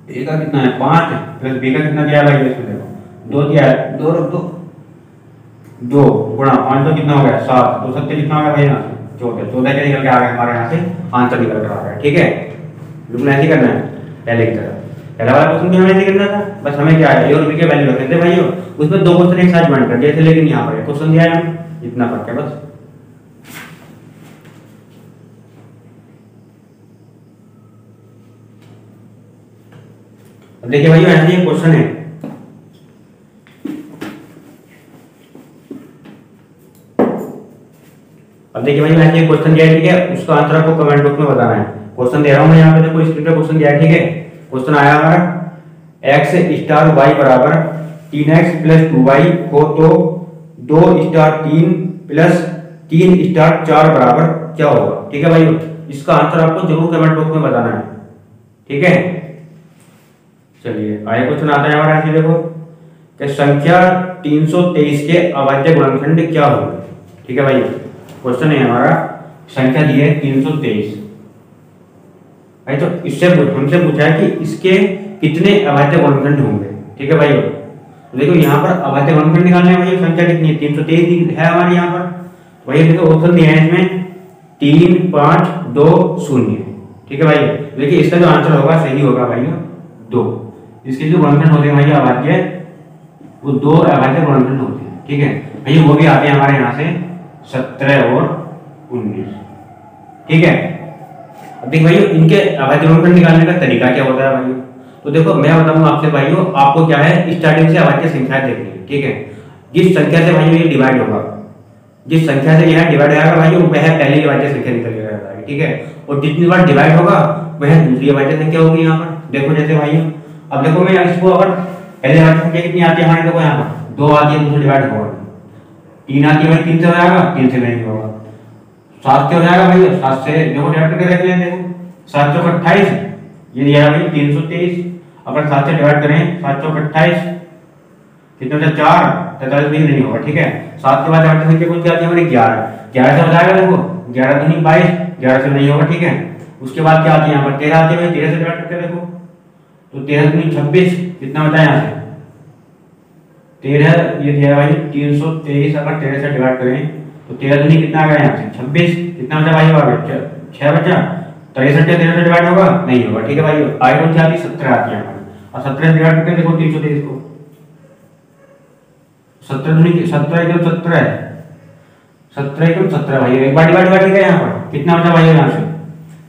S1: a का कितना है 5 प्लस b का कितना दिया है भाई इसमें देखो 2 दिया है 2 रख दो 2 गुणा 5 तो कितना हो गया 7 तो 7 कितना हो गया भाई यहाँ से 14 14 के निकल के आ गया हमारे यहाँ से आंसर निकल कर आ रहा है। ठीक है बिल्कुल ऐसे करना है पहले की तरह पहला वाला क्वेश्चन भी हमें ऐसे करना था बस हमें क्या है a और b के वैल्यू रखने थे भाई उसमें 2 क्वेश्चन एक साथ ज्वाइन कर दिए थे लेकिन यहाँ पर क्वेश्चन दिया है हमें इतना फर्क है बस। अब देखिए भाई ऐसे ही क्वेश्चन है अब देखिए भाई ऐसे ही क्वेश्चन दिया है ठीक है उसका आंसर आपको कमेंट बॉक्स में बताना है। क्वेश्चन दे रहा हूं मैं यहाँ पे देखो स्क्रीन पे क्वेश्चन दिया है ठीक है क्वेश्चन आया हमारा x स्टार y बराबर 3x प्लस 2y हो तो 2 स्टार 3 प्लस 3 स्टार 4 बराबर क्या होगा। ठीक है भाई इसका आंसर आपको जरूर कमेंट बॉक्स में बताना है। ठीक है चलिए आगे क्वेश्चन आता है हमारा ऐसे देखो कि संख्या 323 के अभाज्य गुणनखंड क्या होगा। ठीक है भाई क्वेश्चन है हमारा संख्या दी है 323 भाई तो इससे हमसे पूछा है कि इसके कितने अभाज्य गुणनखंड होंगे। ठीक है भाई तो देखो यहाँ पर अभाज्य गुणनखंड निकालने है भाई संख्या कितनी है 323 है हमारे यहाँ पर वही देखो ऑप्शन दिया है इसमें 3 5 2 0। ठीक है भाई देखिए इसका जो आंसर होगा सही होगा भाई 2 इसके जो गुणनखंड होते हैं भाई अभाज्य वो 2 अभाज्य गुणनखंड होते हैं। ठीक है भाई वो भी आते हैं हमारे यहाँ से 17 और 19। ठीक है अब देखिए भाई इनके अभाज्य गुणनखंड निकालने का तरीका क्या होता है भाई तो देखो मैं बताऊंगा आपसे भाइयों आपको क्या है स्टार्टिंग से अभाज्य संख्या देखनी है। ठीक है जिस संख्या से भाई ये डिवाइड होगा जिस संख्या से यह डिवाइड आएगा भाई वह पहली अभाज्य संख्या निकल के आएगी। ठीक है और जितनी बार डिवाइड होगा वह दूसरी अभाज्य संख्या होगी यहाँ पर देखो जैसे भाई अब देखो मैं इसको अगर पहले अभाज्य संख्या कितनी आती है हमारे देखो यहाँ पर 2 आती है दूसरी डिवाइड होगा 3 आती है भाई 3 से हो जाएगा 3 से नहीं होगा 7 से हो जाएगा भाई 7 से देखो डिवाइड करके देख लें देखो 7 चौक 28 ये दिया है भाई 323 अगर 7 से डिवाइड करें 7 चौक 28 कितने बचा 4 43 भी नहीं होगा। ठीक है 7 के बाद अभाज्य संख्या कौन सी आती है हमारी 11 से हो जाएगा देखो 11 दूनी 22 11 से नहीं होगा। ठीक है उसके बाद क्या आती है यहाँ पर 13 आती है भाई 13 से डिवाइड करके देखो तो 13 दूनी 26 कितना बचा यहाँ से 13 ये दिया भाई 323 अगर 13 से डिवाइड करें तो 13 दूनी कितना आ गया यहाँ से 26 कितना बचा भाई आगे 6 बचा 63 या 13 से डिवाइड होगा नहीं होगा, ठीक है भाई। आई कौन सी आती है 17 आती है हमारी, और 17 से डिवाइड करके देखो 323 को, 17 दूनी 17 एकम 17 है, 17 एकम 17 भाई, एक बार डिवाइड हुआ, ठीक है। यहाँ पर कितना बचा भाई,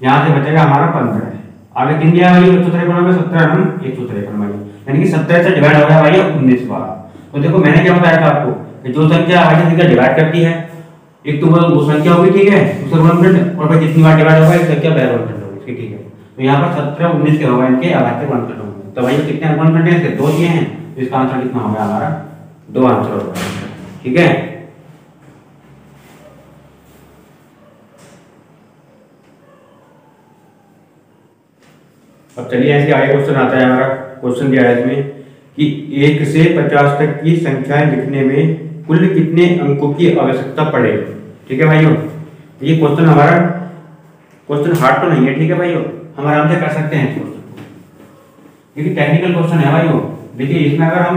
S1: यहाँ से बचेगा हमारा 15 है। आगे किन दिया भाई 153 में 17 हम 153 भाई, यानी कि 17 से डिवाइड हो गया भाई 19 बार। तो देखो मैंने क्या बताया था आपको कि जो संख्या आगे संख्या डिवाइड करती है, एक तो वो संख्या होगी, ठीक है, उसका गुणनखंड, और भाई जितनी बार डिवाइड होगा एक संख्या वह गुणनखंड होगी इसकी, ठीक है। तो यहाँ पर 17 19 के होगा इनके आगे गुणनखंड होंगे। तो भाई कितने गुणनखंड है इसके, 2 दिए हैं, तो इसका आंसर कितना होगा हमारा 2 आंसर होगा, ठीक है। अब चलिए ऐसे आगे क्वेश्चन आता है हमारा। क्वेश्चन दिया है इसमें कि 1 से 50 तक की संख्याएं लिखने में कुल कितने अंकों की आवश्यकता पड़ेगी, ठीक है भाइयों। ये क्वेश्चन हमारा क्वेश्चन हार्ड तो नहीं है, ठीक है भाइयों, हम आराम से कर सकते हैं इस क्वेश्चन को, क्योंकि टेक्निकल क्वेश्चन है भाइयों। देखिए इसमें अगर हम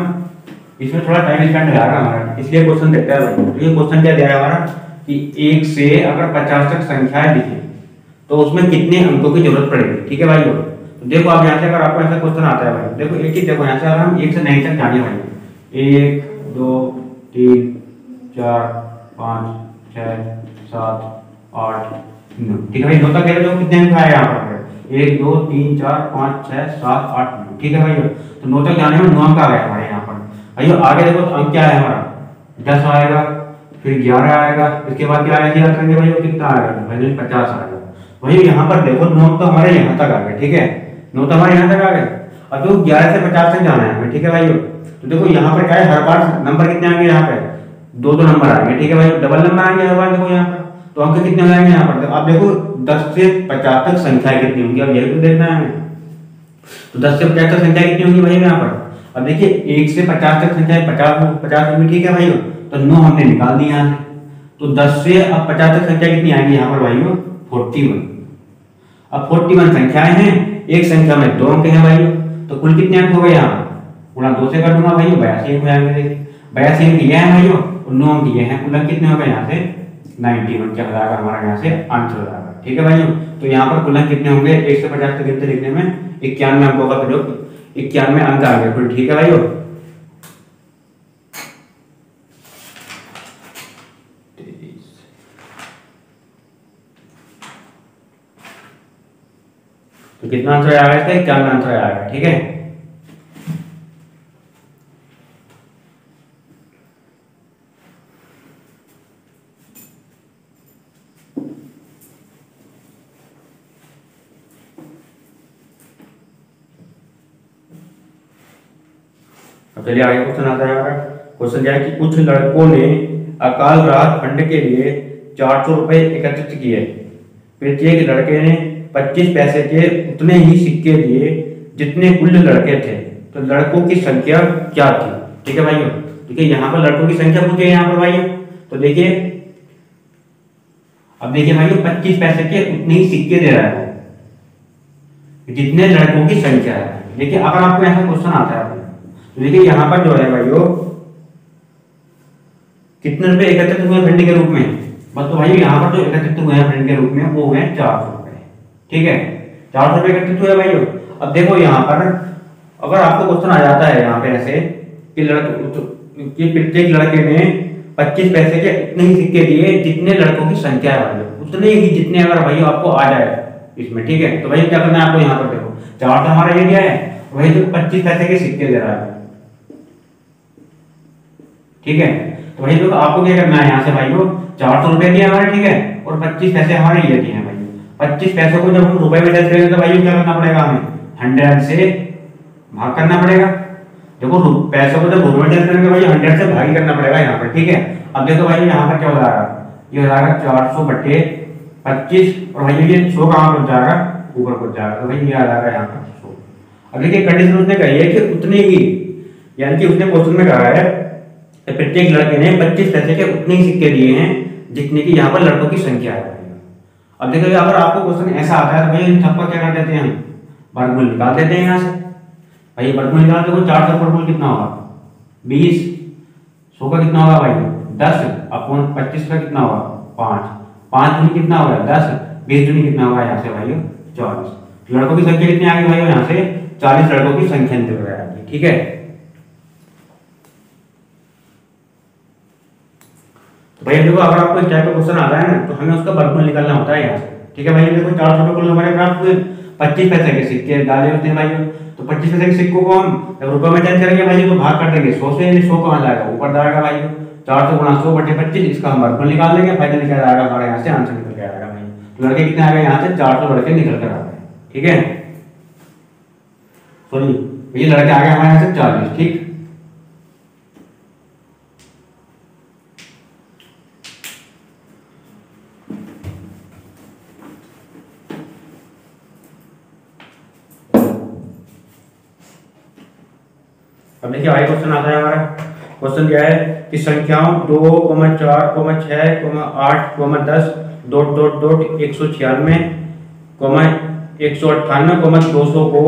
S1: इसमें थोड़ा टाइम स्पेंड लगाएगा हमारा, इसलिए क्वेश्चन देखते हैं भाई। तो ये क्वेश्चन क्या दिया है हमारा कि 1 से अगर 50 तक संख्याएं लिखें तो उसमें कितने अंकों की जरूरत पड़ेगी, ठीक है भाइयों। तो देखो आप यहाँ से अगर आपको ऐसा क्वेश्चन आता है भाई, देखो एक चीज देखो, यहाँ से अगर हम 1 से 9 तक जाने भाई, 1 2 3 4 5 6 7 8 9, ठीक है भाई। 9 तक गए तो कितने अंक आए यहाँ पर, 1 2 3 4 5 6 7 8 9, ठीक है भाई। तो 9 तक जाने में 9 अंक आ गए हमारे यहाँ पर भाई। आगे देखो तो अंक क्या है हमारा, 10 आएगा, फिर 11 आएगा, इसके बाद क्या आएगा याद करेंगे भाई, कितना आएगा भाई 50 आएगा। वही यहाँ पर देखो 9 तो हमारे यहाँ तक आ गए, ठीक है, 9 तो हमारे यहाँ तक आ गए। अब जो 11 से 50 तक जाना है हमें, ठीक है भाई। तो देखो यहाँ पर क्या है, हर बार नंबर कितने आएंगे यहाँ पे, 2 नंबर आएंगे, ठीक है भाई, डबल नंबर आएंगे हर बार। देखो यहाँ पर तो अंक कितने हो जाएंगे यहाँ पर, अब देखो 10 से 50 तक संख्या कितनी होंगी, अब यही तो देखना है हमें। तो 10 से 50 तक संख्या कितनी होगी भाई यहाँ पर, अब देखिए 1 से 50 तक संख्या 50 होगी, ठीक है भाई। तो 9 हमने निकाल दिया यहाँ से, तो 10 से अब 50 तक संख्या कितनी आएगी यहाँ पर भाई 41। अब 41 संख्याएं हैं, एक संख्या में 2 अंक हैं भाई, तो कुल कितने अंक हो गए यहाँ गुणा 2 से कर दूंगा भाई, 82 अंक हो जाएंगे। देखिए 82 अंक ये है भाई और 9 अंक ये हैं, कुल अंक कितने हो गए यहाँ से 91 क्या हो जाएगा हमारा यहाँ से आंसर हो जाएगा, ठीक है भाई। तो यहाँ पर कुल अंक कितने होंगे, 1 से 50 तक गिनते लिखने में 91 अंकों का प्रयोग, 91 अंक आ गए कुल, ठीक है भाई। तो कितना आंसर आएगा इसका, 91 आंसर आएगा, ठीक है। अब चलिए आगे क्वेश्चन आता है हमारा। क्वेश्चन क्या है कि कुछ लड़कों ने अकाल राहत फंड के लिए 400 रुपए एकत्रित किए, प्रत्येक लड़के ने 25 पैसे के उतने ही सिक्के दिए जितने कुल लड़के थे, तो लड़कों की संख्या क्या थी, ठीक है भाइयों। देखिए यहाँ पर लड़कों की संख्या पूछी है यहाँ पर भाइयों, तो देखिए अब देखिए भाइयों 25 पैसे के उतने ही सिक्के दे रहा है जितने लड़कों की संख्या है। देखिए अगर आपको ऐसा क्वेश्चन आता है तो देखिए यहाँ पर जो है भाइयों कितने रुपए एकत्रित हुए फंड के रूप में, बस तो भाई यहाँ पर जो एकत्रित हुए हैं फंड के रूप में वो हुए 400 रुपए, ठीक है, 400 रुपए एकत्रित हुए भाइयों। अब देखो यहाँ पर अगर आपको क्वेश्चन आ जाता है यहाँ पे ऐसे कि प्रत्येक लड़के ने 25 पैसे के उतने ही सिक्के दिए जितने लड़कों की संख्या है भाइयों, उतने ही जितने अगर भाइयों आपको आ जाए इसमें, ठीक है। तो भाई क्या करना है आपको यहाँ पर देखो 4 तो हमारा ये दिया है, वही जो 25 पैसे के सिक्के दे रहा है, ठीक है। तो वही तो आपको क्या करना है यहाँ से भाइयों 400 रुपए दिए हमारे, ठीक है, और 25 पैसे हमारे ये दिए हैं भाई। 25 पैसों को जब हम रुपए में टेस्ट करेंगे तो भाइयों क्या करना पड़ेगा हमें 100 से भाग करना पड़ेगा। देखो पैसों को जब रुपए में टेस्ट करेंगे भाई 100 से भाग करना पड़ेगा यहाँ पर, ठीक है। अब देखो भाई यहाँ पर क्या हो जाएगा, ये हो जाएगा 400 बटे 25 और भाई ये 100 कहाँ पहुंच जाएगा ऊपर पहुंच जाएगा, तो भाई ये आ जाएगा यहाँ पर 100। अब देखिए कंडीशन उसने कही है कि उतने ही, यानी कि उसने क्वेश्चन में कहा है प्रत्येक लड़के ने 25 पैसे के उतने ही सिक्के दिए हैं जितने की यहाँ पर लड़कों की संख्या है। अब देखिए अगर आपको क्वेश्चन ऐसा आता है तो भाई इन सबका क्या कर देते हैं हम वर्गमूल निकाल देते हैं यहाँ से भाई। वर्गमूल निकाल देखो 400 का वर्गमूल कितना होगा 20, 100 का कितना होगा भाई 10 अपॉन 25 का कितना होगा 5, 5 दूनी कितना होगा 10, 20 दूनी कितना होगा यहाँ से भाई 40। लड़कों की संख्या कितनी आ गई भाई यहाँ से 40 लड़कों की संख्या निकल कर आ गई। ठीक है, तो भाई देखो अगर आपको इस टाइप का क्वेश्चन आता है ना तो हमें उसका वर्गमूल निकालना होता है यहाँ से। ठीक है भाई, देखो 400 रुपये कुल हमारे प्राप्त हुए, 25 पैसे के सिक्के डाले होते हैं भाई, तो 25 पैसे के सिक्कों को हम जब रुपए में चेंज करेंगे भाई तो भाग कर देंगे 100 से, 100 कहाँ जाएगा ऊपर जाएगा भाई, 400 गुणा 100 बटे 25, इसका हम वर्गमूल निकाल लेंगे, फाइनल क्या आएगा हमारे यहाँ से आंसर निकल के आएगा भाई। तो लड़के कितने आ गए यहाँ से 400 लड़के निकल कर आ गए। ठीक है, सॉरी ये लड़के आ गए हमारे यहाँ से 40। ठीक, अब देखिए आगे क्वेश्चन आता है हमारा। क्वेश्चन क्या है कि संख्याओं 2, 4, 6, 8, 10 डॉट डॉट डॉट 196, 198, 200 को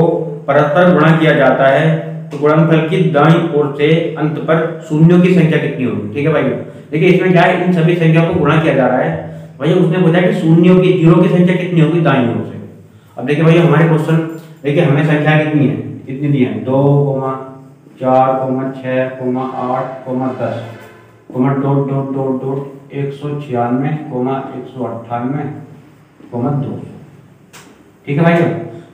S1: परस्पर गुणा किया जाता है तो गुणनफल की दाईं ओर से अंत पर शून्यों की संख्या कितनी होगी। ठीक है भाई, देखिए इसमें क्या है, इन सभी संख्याओं को गुणा किया जा रहा है भाई, उसने पूछा कि शून्यों की, जीरो की संख्या कितनी होगी दाईं ओर से। अब देखिए भाई हमारे क्वेश्चन, देखिए हमें संख्या कितनी है, कितनी दी है 2, 4, 6, 8, 10, डॉट डॉट डॉट डॉट 196, 198, 200। ठीक है भाई,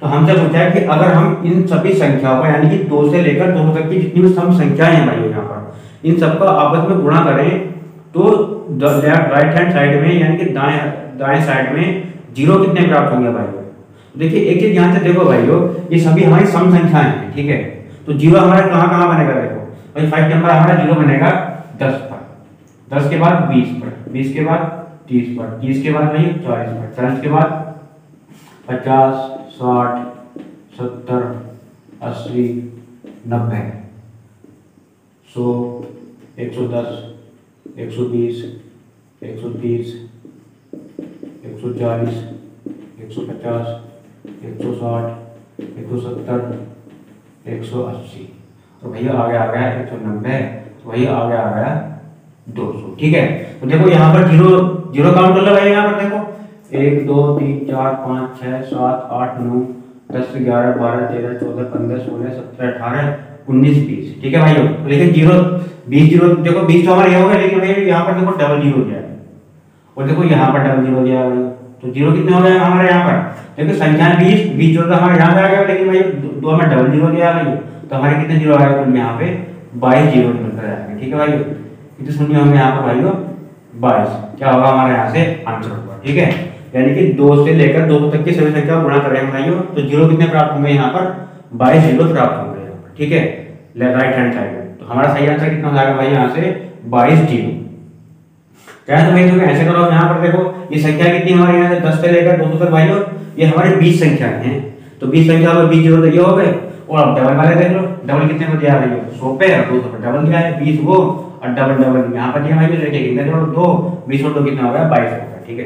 S1: तो हमसे पूछा है कि अगर हम इन सभी संख्याओं का यानी कि 2 से लेकर 200 तक की जितनी भी सम संख्याएं हैं भाई यहाँ पर, इन सबका आपस में गुणा करें तो राइट हैंड साइड में यानी कि दाएं साइड में जीरो कितने प्राप्त होंगे भाई। देखिए एक चीज ध्यान से देखो भाइयों, ये सभी हमारी सम संख्याएं हैं। ठीक है, तो जीरो हमारा कहाँ कहाँ बनेगा, देखो भाई फर्स्ट नंबर हमारा जीरो बनेगा 10 पर, 10 के बाद 20 पर, 20 के बाद 30 पर, 30 के बाद भाई 40 पर, 40 के बाद 50, 60, 70, 80, 90, 100, 110, 120, 130, 140, 150, 160, 170, 180, तो भैया आगे आ गया 190, तो भैया आगे आ गया 200। ठीक है, तो देखो यहाँ पर जीरो जीरो काउंट कर लो भाई, यहाँ पर देखो 1 2 3 4 5 6 7 8 9 10 11 12 13 14 15 16 17 18 19 20। ठीक है भाई, तो लेकिन जीरो 20 जीरो देखो 20 तो हमारे ये हो गया, लेकिन भाई यहाँ पर देखो डबल जीरो दिया है और देखो यहाँ पर डबल जीरो दिया है, तो जीरो कितने हो गए हमारे यहाँ पर, देखो संख्या 20 जीरो तो हमारे यहाँ पे आ गया, लेकिन भाई दो में डबल जीरो दिया है, तो हमारे कितने जीरो आएगा कुल यहाँ पे 22 जीरो निकल कर आएंगे। ठीक है भाई, कितने शून्य होंगे यहाँ पर भाइयों 22, क्या होगा हमारे यहाँ से आंसर होगा। ठीक है, यानी कि 2 से लेकर 200 तक की सभी संख्या गुणा कर रहे हैं भाइयों, तो जीरो कितने प्राप्त होंगे यहाँ पर 22 जीरो प्राप्त होंगे यहाँ पर। ठीक है, राइट हैंड साइड में, तो हमारा सही आंसर कितना हो जाएगा भाई यहाँ से 22 जीरो। क्या है तो भाई ऐसे करो, यहाँ पर देखो ये संख्या कितनी हमारे यहाँ से 10 से लेकर 200 तक भाइयों, ये हमारी 20 संख्या है, तो 20 संख्या में 20 जीरो तो ये हो गए, और अब डबल वाले देख लो, डबल कितने को दिया है भाई 100 पे और 200 पे डबल दिया है, 20 वो और डबल डबल यहाँ पर दिया भाई, लेके कितने जोड़ो 2, 20 और 2 कितना हो गया 22 हो गया। ठीक है,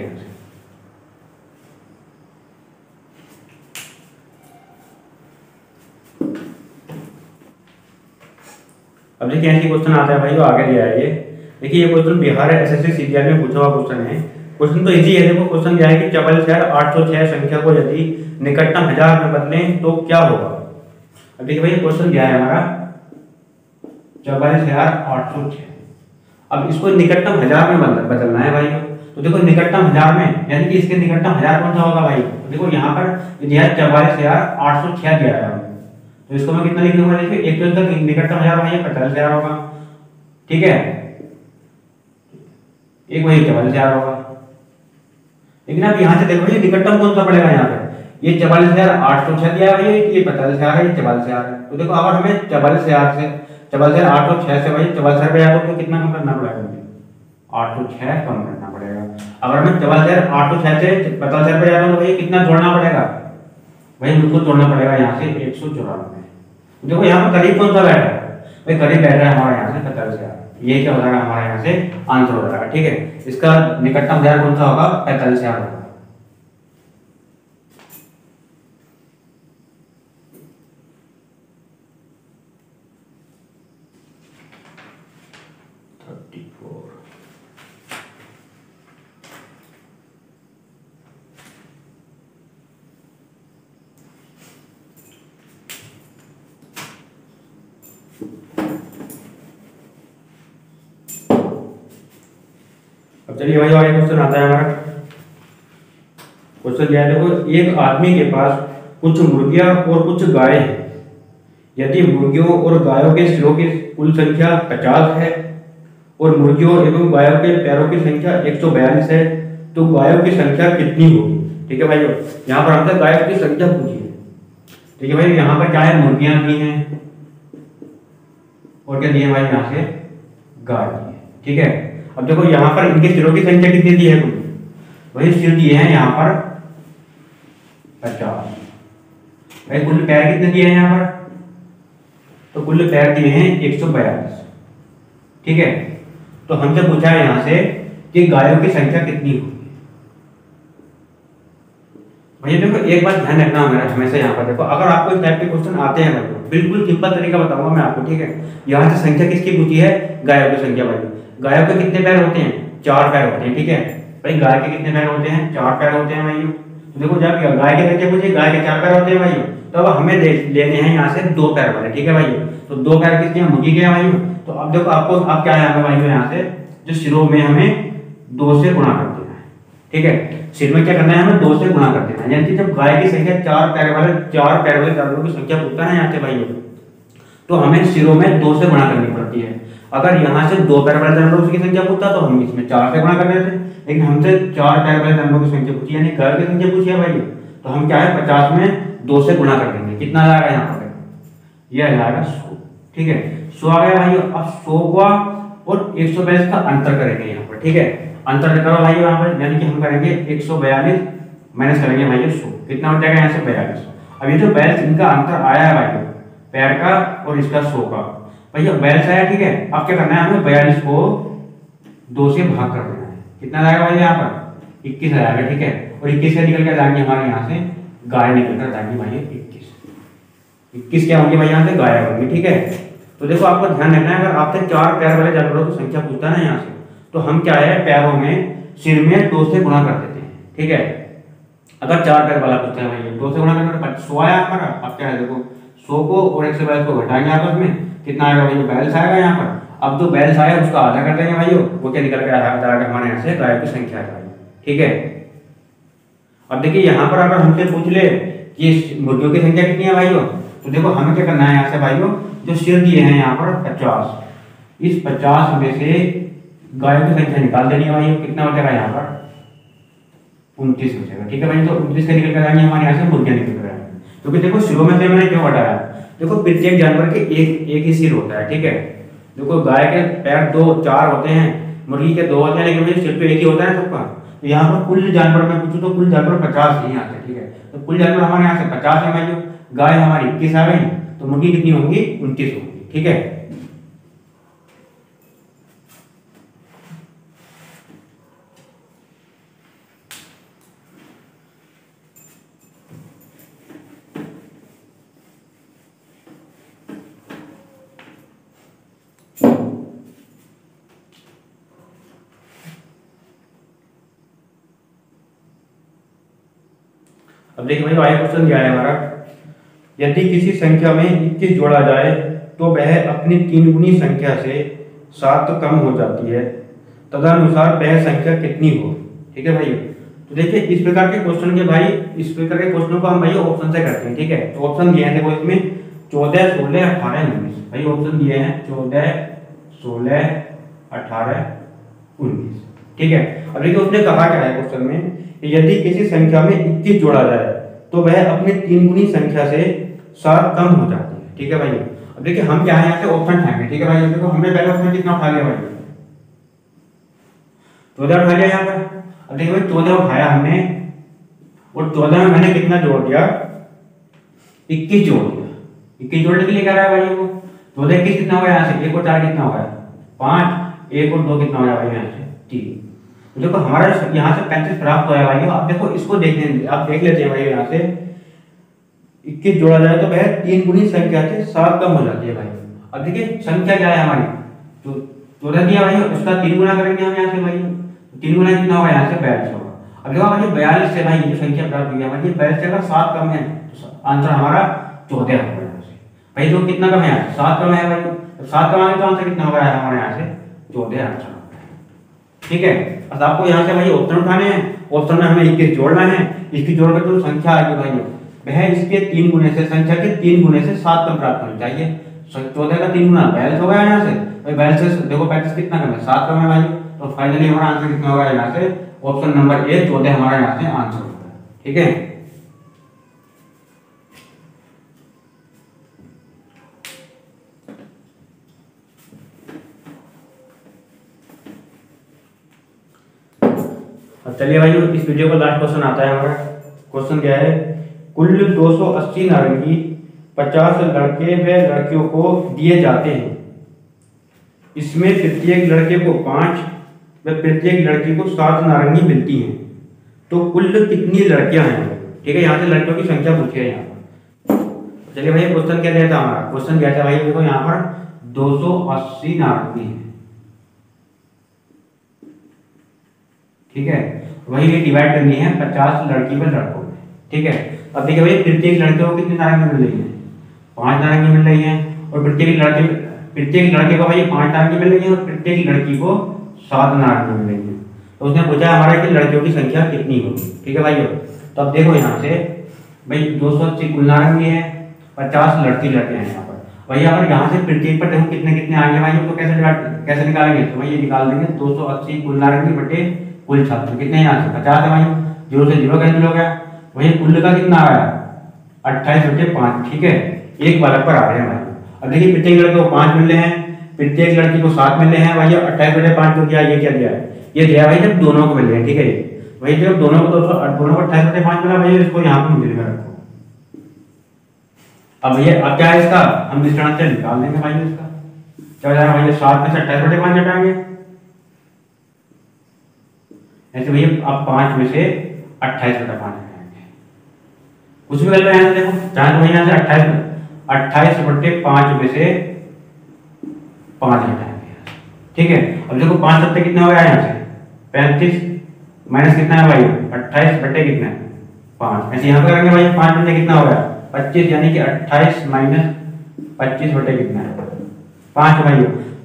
S1: अब देखिए ऐसे क्वेश्चन आता है भाई, वो आगे दिया है ये, देखिए ये क्वेश्चन बिहार एसएससी सीजीएल में पूछा हुआ क्वेश्चन है। क्वेश्चन तो इजी है, देखो क्वेश्चन क्या है कि 44,806 संख्या को यदि निकटतम हजार में बदलें तो क्या होगा। अब देखिए भाई क्वेश्चन क्या है हमारा 44,806, अब इसको निकटतम हजार में बदलना है भाई, तो देखो निकटतम हजार में यानी कि इसके निकटतम हजार कौन सा होगा भाई, तो देखो यहाँ पर दिया है 44,806 दिया है, तो इसको मैं कितना लिख लूंगा, देखिए एक तो इसका निकटतम हजार भाई 45,000 होगा। ठीक है, एक वही 44,000 होगा, लेकिन अब यहाँ से देखो ये निकटतम कौन सा पड़ेगा, यहाँ पे ये 44,806 दिया है, ये 45,000 है, ये 44,000 है, तो देखो अगर हमें 44,000 से 44,806 से भाई 44,000 पे तो कितना कम करना पड़ेगा, 806 कम करना पड़ेगा। अगर हमें 44,806 से 45,000 पे जाता तो भाई कितना जोड़ना पड़ेगा, भाई मुझको जोड़ना पड़ेगा यहाँ से 194। देखो यहाँ पर करीब कौन सा बैठ रहा है भाई, करीब बैठ रहा है हमारे यहाँ से 45,000, ये क्या हो जाएगा हमारे यहाँ से आंसर हो जाएगा। ठीक है, इसका निकटतम हजार कौन सा होगा 45,000 होगा। अब चलिए भाई आगे क्वेश्चन आता है हमारा। क्वेश्चन क्या है, देखो एक आदमी के पास कुछ मुर्गियां और कुछ गायें हैं। यदि मुर्गियों और गायों के सिरों की कुल संख्या 50 है और मुर्गियों एवं गायों के पैरों की संख्या 142 है, तो गायों की संख्या कितनी होगी? ठीक है भाई, यहाँ पर हमसे गायों की संख्या पूछी है। ठीक है भाई, यहाँ पर क्या है, मुर्गियां दी हैं और क्या दिए भाई, यहाँ से गाय दी है। ठीक है, अब देखो यहाँ पर इनके सिरों की संख्या कितनी दी है, कुल वही सिर दिए हैं यहाँ पर 50। भाई कुल पैर कितने दिए हैं यहाँ पर, तो कुल पैर दिए हैं 142। ठीक है, तो हमसे पूछा है यहाँ से कि गायों की संख्या कितनी होगी। भैया देखो एक बात ध्यान रखना हमेशा यहाँ पर, देखो अगर आपको इस टाइप के क्वेश्चन आते हैं भाई, बिल्कुल सिंपल तरीका बताऊंगा मैं आपको। ठीक है, यहाँ से संख्या किसकी पूछी है, गायों की संख्या। भाई गायों के कितने पैर होते हैं, 4 पैर होते हैं। ठीक है भाई, गाय के कितने पैर होते हैं, 4 पैर होते हैं भाई। तो देखो जब गाय के संख्या पूछी, गाय के 4 पैर होते हैं भाई, तो अब हमें लेने हैं यहाँ से 2 पैर वाले। ठीक है भाई, तो 2 पैर किसके, मुर्गी के भाई। तो अब देखो आपको अब क्या है हमें भाई, यहाँ से जो सिरों में हमें 2 से गुणा कर देना है। ठीक है, सिर में क्या करना है, हमें 2 से गुणा कर देना है। यानी कि जब गाय की संख्या 4 पैर वाले जानवरों की संख्या पूछता है यहाँ से भाई, तो हमें सिरों में 2 से गुणा करनी पड़ती है। अगर यहाँ से 2 पैर वाले जानवरों की संख्या पूछता तो हम इसमें 4 से गुणा कर देते, लेकिन हमसे 4 पैर वाले जानवरों की संख्या पूछी, यानी गाय की संख्या पूछी है भाई, तो हम क्या है 50 में 2 से गुणा कर देंगे। कितना आ जाएगा यहाँ पर, यह आ जाएगा 100। ठीक है, 100 आ गया भाई। अब 100 का और 142 का अंतर करेंगे यहाँ पर। ठीक है, अंतर करो भाई यहाँ पर, यानी कि हम करेंगे 142 माइनस करेंगे भाई 100, कितना हो जाएगा यहाँ से 42। अब ये जो 42 इनका अंतर आया है भाई, पैर का और इसका 100 का, भैया 42 आया। ठीक है, अब क्या करना है, हमें 42 को 2 से भाग कर देना है। कितना आएगा भाई यहाँ पर, 21 आएगा। ठीक है, और 21 से निकल कर जाएंगे हमारे यहाँ से गाय निकल कर जाएंगी भाई 21 क्या होंगी भाई, यहाँ से गाय होंगी। ठीक है, तो देखो आपको ध्यान रखना है, अगर आपसे 4 पैर वाले जानवरों की संख्या पूछता है ना यहाँ से, तो हम क्या है पैरों में सिर में 2 से गुणा कर देते हैं। ठीक है, अगर 4 पैर वाला पूछता है भाई 2 से गुणा करने पर 100 आया हमारा। अब क्या है, देखो 100 को और 142 को घटाएंगे आपस में, कितना आएगा भाई, 42 आएगा यहाँ पर। अब जो 42 आया उसका आधा कर देंगे भाई, वो क्या निकल कर आएगा हमारे यहाँ से गाय की संख्या आ जाएगी। ठीक है, अब देखिए यहाँ पर अगर हमसे पूछ ले कि मुर्गियों की संख्या कितनी है भाइयों, तो देखो हमें क्या करना है यहाँ से भाइयों, जो सिर दिए हैं यहाँ पर 50, इस 50 में से गायों की संख्या निकाल देनी है भाइयों। कितना हो जाएगा यहाँ पर, 29 हो जाएगा। ठीक है भाई, तो 29 से निकल कर आएंगे हमारे यहाँ से मुर्गियां निकल कर आएंगे, क्योंकि देखो सिरों में से मैंने क्यों हटाया, देखो प्रत्येक जानवर के एक ही सिर होता है। ठीक है, देखो गाय के पैर 4 होते हैं, मुर्गी के 2 होते हैं, लेकिन भाई सिर तो एक ही होता है सबका। तो यहाँ पर कुल जानवर में पूछूं तो कुल जानवर 50 ही आते हैं। ठीक है, तो कुल जानवर हमारे यहाँ से 50 है भाई, गाय हमारी 21 आ गई, तो मुर्गी कितनी होंगी, 29 होंगी। ठीक है, अब देखिए भाई आगे क्वेश्चन क्या है हमारा, यदि किसी संख्या में 21 जोड़ा जाए तो वह अपनी 3 गुनी संख्या से 7 कम हो जाती है, तदनुसार वह संख्या कितनी हो। ठीक है भाई, तो देखिए इस प्रकार के क्वेश्चन के भाई, इस प्रकार के क्वेश्चनों को हम भाई ऑप्शन से करते हैं। ठीक है, तो ऑप्शन दिए हैं देखो इसमें 14, 16, 18, 19 भाई ऑप्शन दिए हैं 14, 16, 18, 19। ठीक है, अब देखिए उसने कहा क्या है क्वेश्चन में, यदि किसी संख्या में 21 जोड़ा जाए तो वह अपनी 3 गुनी संख्या से 7 कम हो जाती है। ठीक है भाई, अब देखिए हम क्या है यहाँ से ऑप्शन उठाएंगे। ठीक है भाई, देखो हमने पहले ऑप्शन कितना उठा लिया भाई, 14 उठा लिया यहाँ पर। अब देखिए भाई 14 उठाया हमने, और 14 में मैंने कितना जोड़ दिया, 21 जोड़ दिया। 21 जोड़ने के लिए क्या रहा है भाई, वो 14 21 कितना होगा यहाँ से, 1 और 4 कितना होगा 5, 1 और 2 कितना होगा भाई यहाँ से 3। तो देखो हमारा यहाँ से 35 प्राप्त होया भाई। अब देखो इसको देखने, आप देख लेते हैं भाई, यहाँ से 21 जोड़ा जाए तो वह 3 गुनी संख्या से 7 कम हो जाती है भाई। अब देखिए संख्या क्या है हमारी, तो 14 दिया भाई, उसका 3 गुना करेंगे हम यहाँ से भाई, 3 गुना कितना होगा यहाँ से 42 होगा। अब देखो भाई 42 से भाई जो संख्या प्राप्त हुई हमारी 42 से अगर 7 कम है तो आंसर हमारा 14 होगा यहाँ से भाई। जो कितना कम है, 7 कम है भाई, 7 कम आगे तो आंसर कितना होगा हमारे यहाँ से 14 आंसर। ठीक है। बस आपको यहाँ से भाई ऑप्शन उठाने हैं, ऑप्शन में हमें 21 जोड़ना है, इसकी जोड़कर जो संख्या आएगी भाई वह इसके 3 गुने से, संख्या के 3 गुने से 7 कम प्राप्त होनी चाहिए। 14 का 3 गुना 42 हो गया यहाँ से भाई, 42 से देखो 35 कितना कम है, 7 कम है भाई। तो फाइनली हमारा आंसर कितना होगा यहाँ से, ऑप्शन नंबर ए 14 हमारा यहाँ से आंसर होगा। ठीक है, अब चलिए भाई इस वीडियो का लास्ट क्वेश्चन आता है हमारा। क्वेश्चन क्या है, कुल 280 नारंगी 50 लड़के व लड़कियों को दिए जाते हैं, इसमें प्रत्येक लड़के को 5 व प्रत्येक लड़की को 7 नारंगी मिलती हैं, तो कुल कितनी लड़कियां हैं। ठीक है, यहाँ से लड़कियों की संख्या पूछी है यहाँ पर। चलिए भाई क्वेश्चन क्या दिया था हमारा, क्वेश्चन क्या था भाई देखो यहाँ पर 280 नारंगी है। ठीक है, वही डिवाइड करनी है 50 लड़की पर लड़कों में। ठीक है, अब देखिए भाई प्रत्येक लड़के को कितनी नारंगी मिल रही है, 5 नारंगी मिल रही है, और प्रत्येक लड़के को भाई 5 नारंगी मिल रही है और प्रत्येक लड़की को 7 नारंगी मिल रही है। तो उसने पूछा हमारा कि लड़कियों की संख्या कितनी होगी। ठीक है भाई, तो अब देखो यहाँ से भाई 280 कुल नारंगी है, 50 लड़के हैं यहाँ पर। वही अगर यहाँ से प्रत्येक पर देखो कितने कितने आएंगे भाई, तो कैसे निकालेंगे, तो भाई ये निकाल देंगे 280 कुल नारंगी बटे कुल छात्र कितने यहाँ से 50 है भाई, 0 से 0 कैंसिल हो गया। वही कुल का कितना आया 28 बटे 5। ठीक है, एक बालक पर आ रहे हैं भाई। अब देखिए प्रत्येक लड़के को 5 मिल रहे हैं, प्रत्येक लड़की को 7 मिल रहे हैं भाई। 28 बटे 5 को क्या, ये क्या दिया है, ये दिया भाई जब दोनों को मिल रहे हैं। ठीक है, वही जब दोनों को 28 बटे 5 मिला भाई, इसको यहाँ पर मिल रखो। अब ये अब क्या है इसका, हम विस्तरण निकाल देंगे भाई। इसका क्या हो जाएगा भाई, 7 में से 28 बटे 5 हटाएंगे, ऐसे भैया अब 5 में से 28 बटा 5 हटाएंगे। कुछ भी गलत है यहाँ से देखो, चाहे तो यहाँ से 28 बटे 5 में से 5 हटाएंगे। ठीक है, अब देखो 5 सत्ते कितना हो गया यहाँ से 35 माइनस कितना है भाई 28 बटे कितना है 5। ऐसे यहाँ पे करेंगे भाई 5 बटे कितना हो गया 25, यानी कि 28 माइनस 25 बटे कितना है 5 भाई।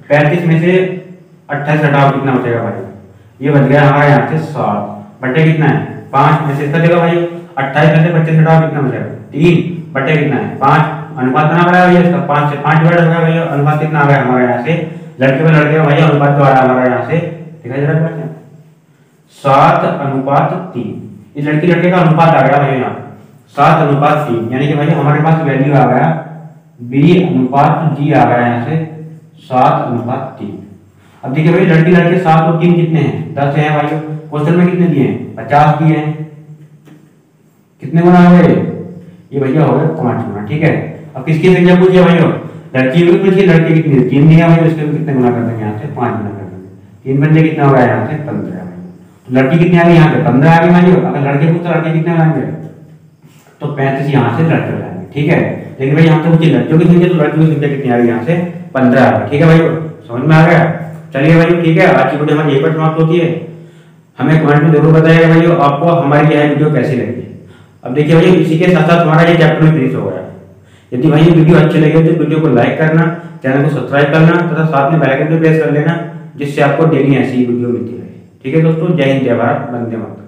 S1: 35 में से 28 घटाओ कितना बचेगा भाई, ये बच गया हमारा यहाँ से 7 बटे कितना है 5 में से इसका देखो भाई 28 में से 25 घटाओ कितना बचेगा 3 बटे कितना है 5। अनुपात बना पड़ा भैया इसका 5 से 5 डिवाइड हो गया भैया। अनुपात कितना आ गया हमारा यहाँ से, लड़के में लड़के भैया अनुपात तो आ रहा है हमारा यहाँ से, दिखाई दे रहा है 7:3। इस लड़की लड़के का अनुपात आ गया भैया यहाँ 7:3, यानी कि भाई हमारे पास वैल्यू आ गया B/G आ गया यहाँ से 7:3। अब देखिए भाई लड़की लड़के 7 और 3 कितने हैं 10 हैं भाई। क्वेश्चन में कितने दिए हैं 50 दिए हैं, कितने गुना हो गए ये भैया हो गए 5 गुना। ठीक है, अब किसकी संख्या पूछिए भाई, लड़की भी पूछिए, लड़की कितनी 3 दिया भाई, उसके कितने गुना कर देंगे यहाँ से 5 गुना कर देंगे। 3 बन कितना हो गया यहाँ से 15 भाई। तो लड़की कितनी आ गई यहाँ पे 15 आ गई भाई। अगर लड़के पूछते लड़के कितने आएंगे तो 35 यहाँ से लड़के हो जाएंगे। ठीक है, लेकिन भाई यहाँ से पूछिए लड़कियों की संख्या, तो लड़कियों की संख्या कितनी आ गई यहाँ से 15 आ गई। ठीक है भाई, समझ में आ गया। चलिए भाई ठीक है, आज की वीडियो हमारी यहीं पर समाप्त होती है। हमें कमेंट में जरूर बताइएगा भाई आपको हमारी यह वीडियो कैसी लगी। अब देखिए भाई इसी के साथ साथ हमारा ये चैप्टर में फिनिश हो गया। यदि भाई ये वीडियो अच्छी लगे तो वीडियो को लाइक करना, चैनल को सब्सक्राइब करना तथा साथ में बेल आइकन भी प्रेस कर लेना, जिससे आपको डेली ऐसी वीडियो मिलती रहे। ठीक है दोस्तों, जय हिंद जय भारत, वंदे मातरम।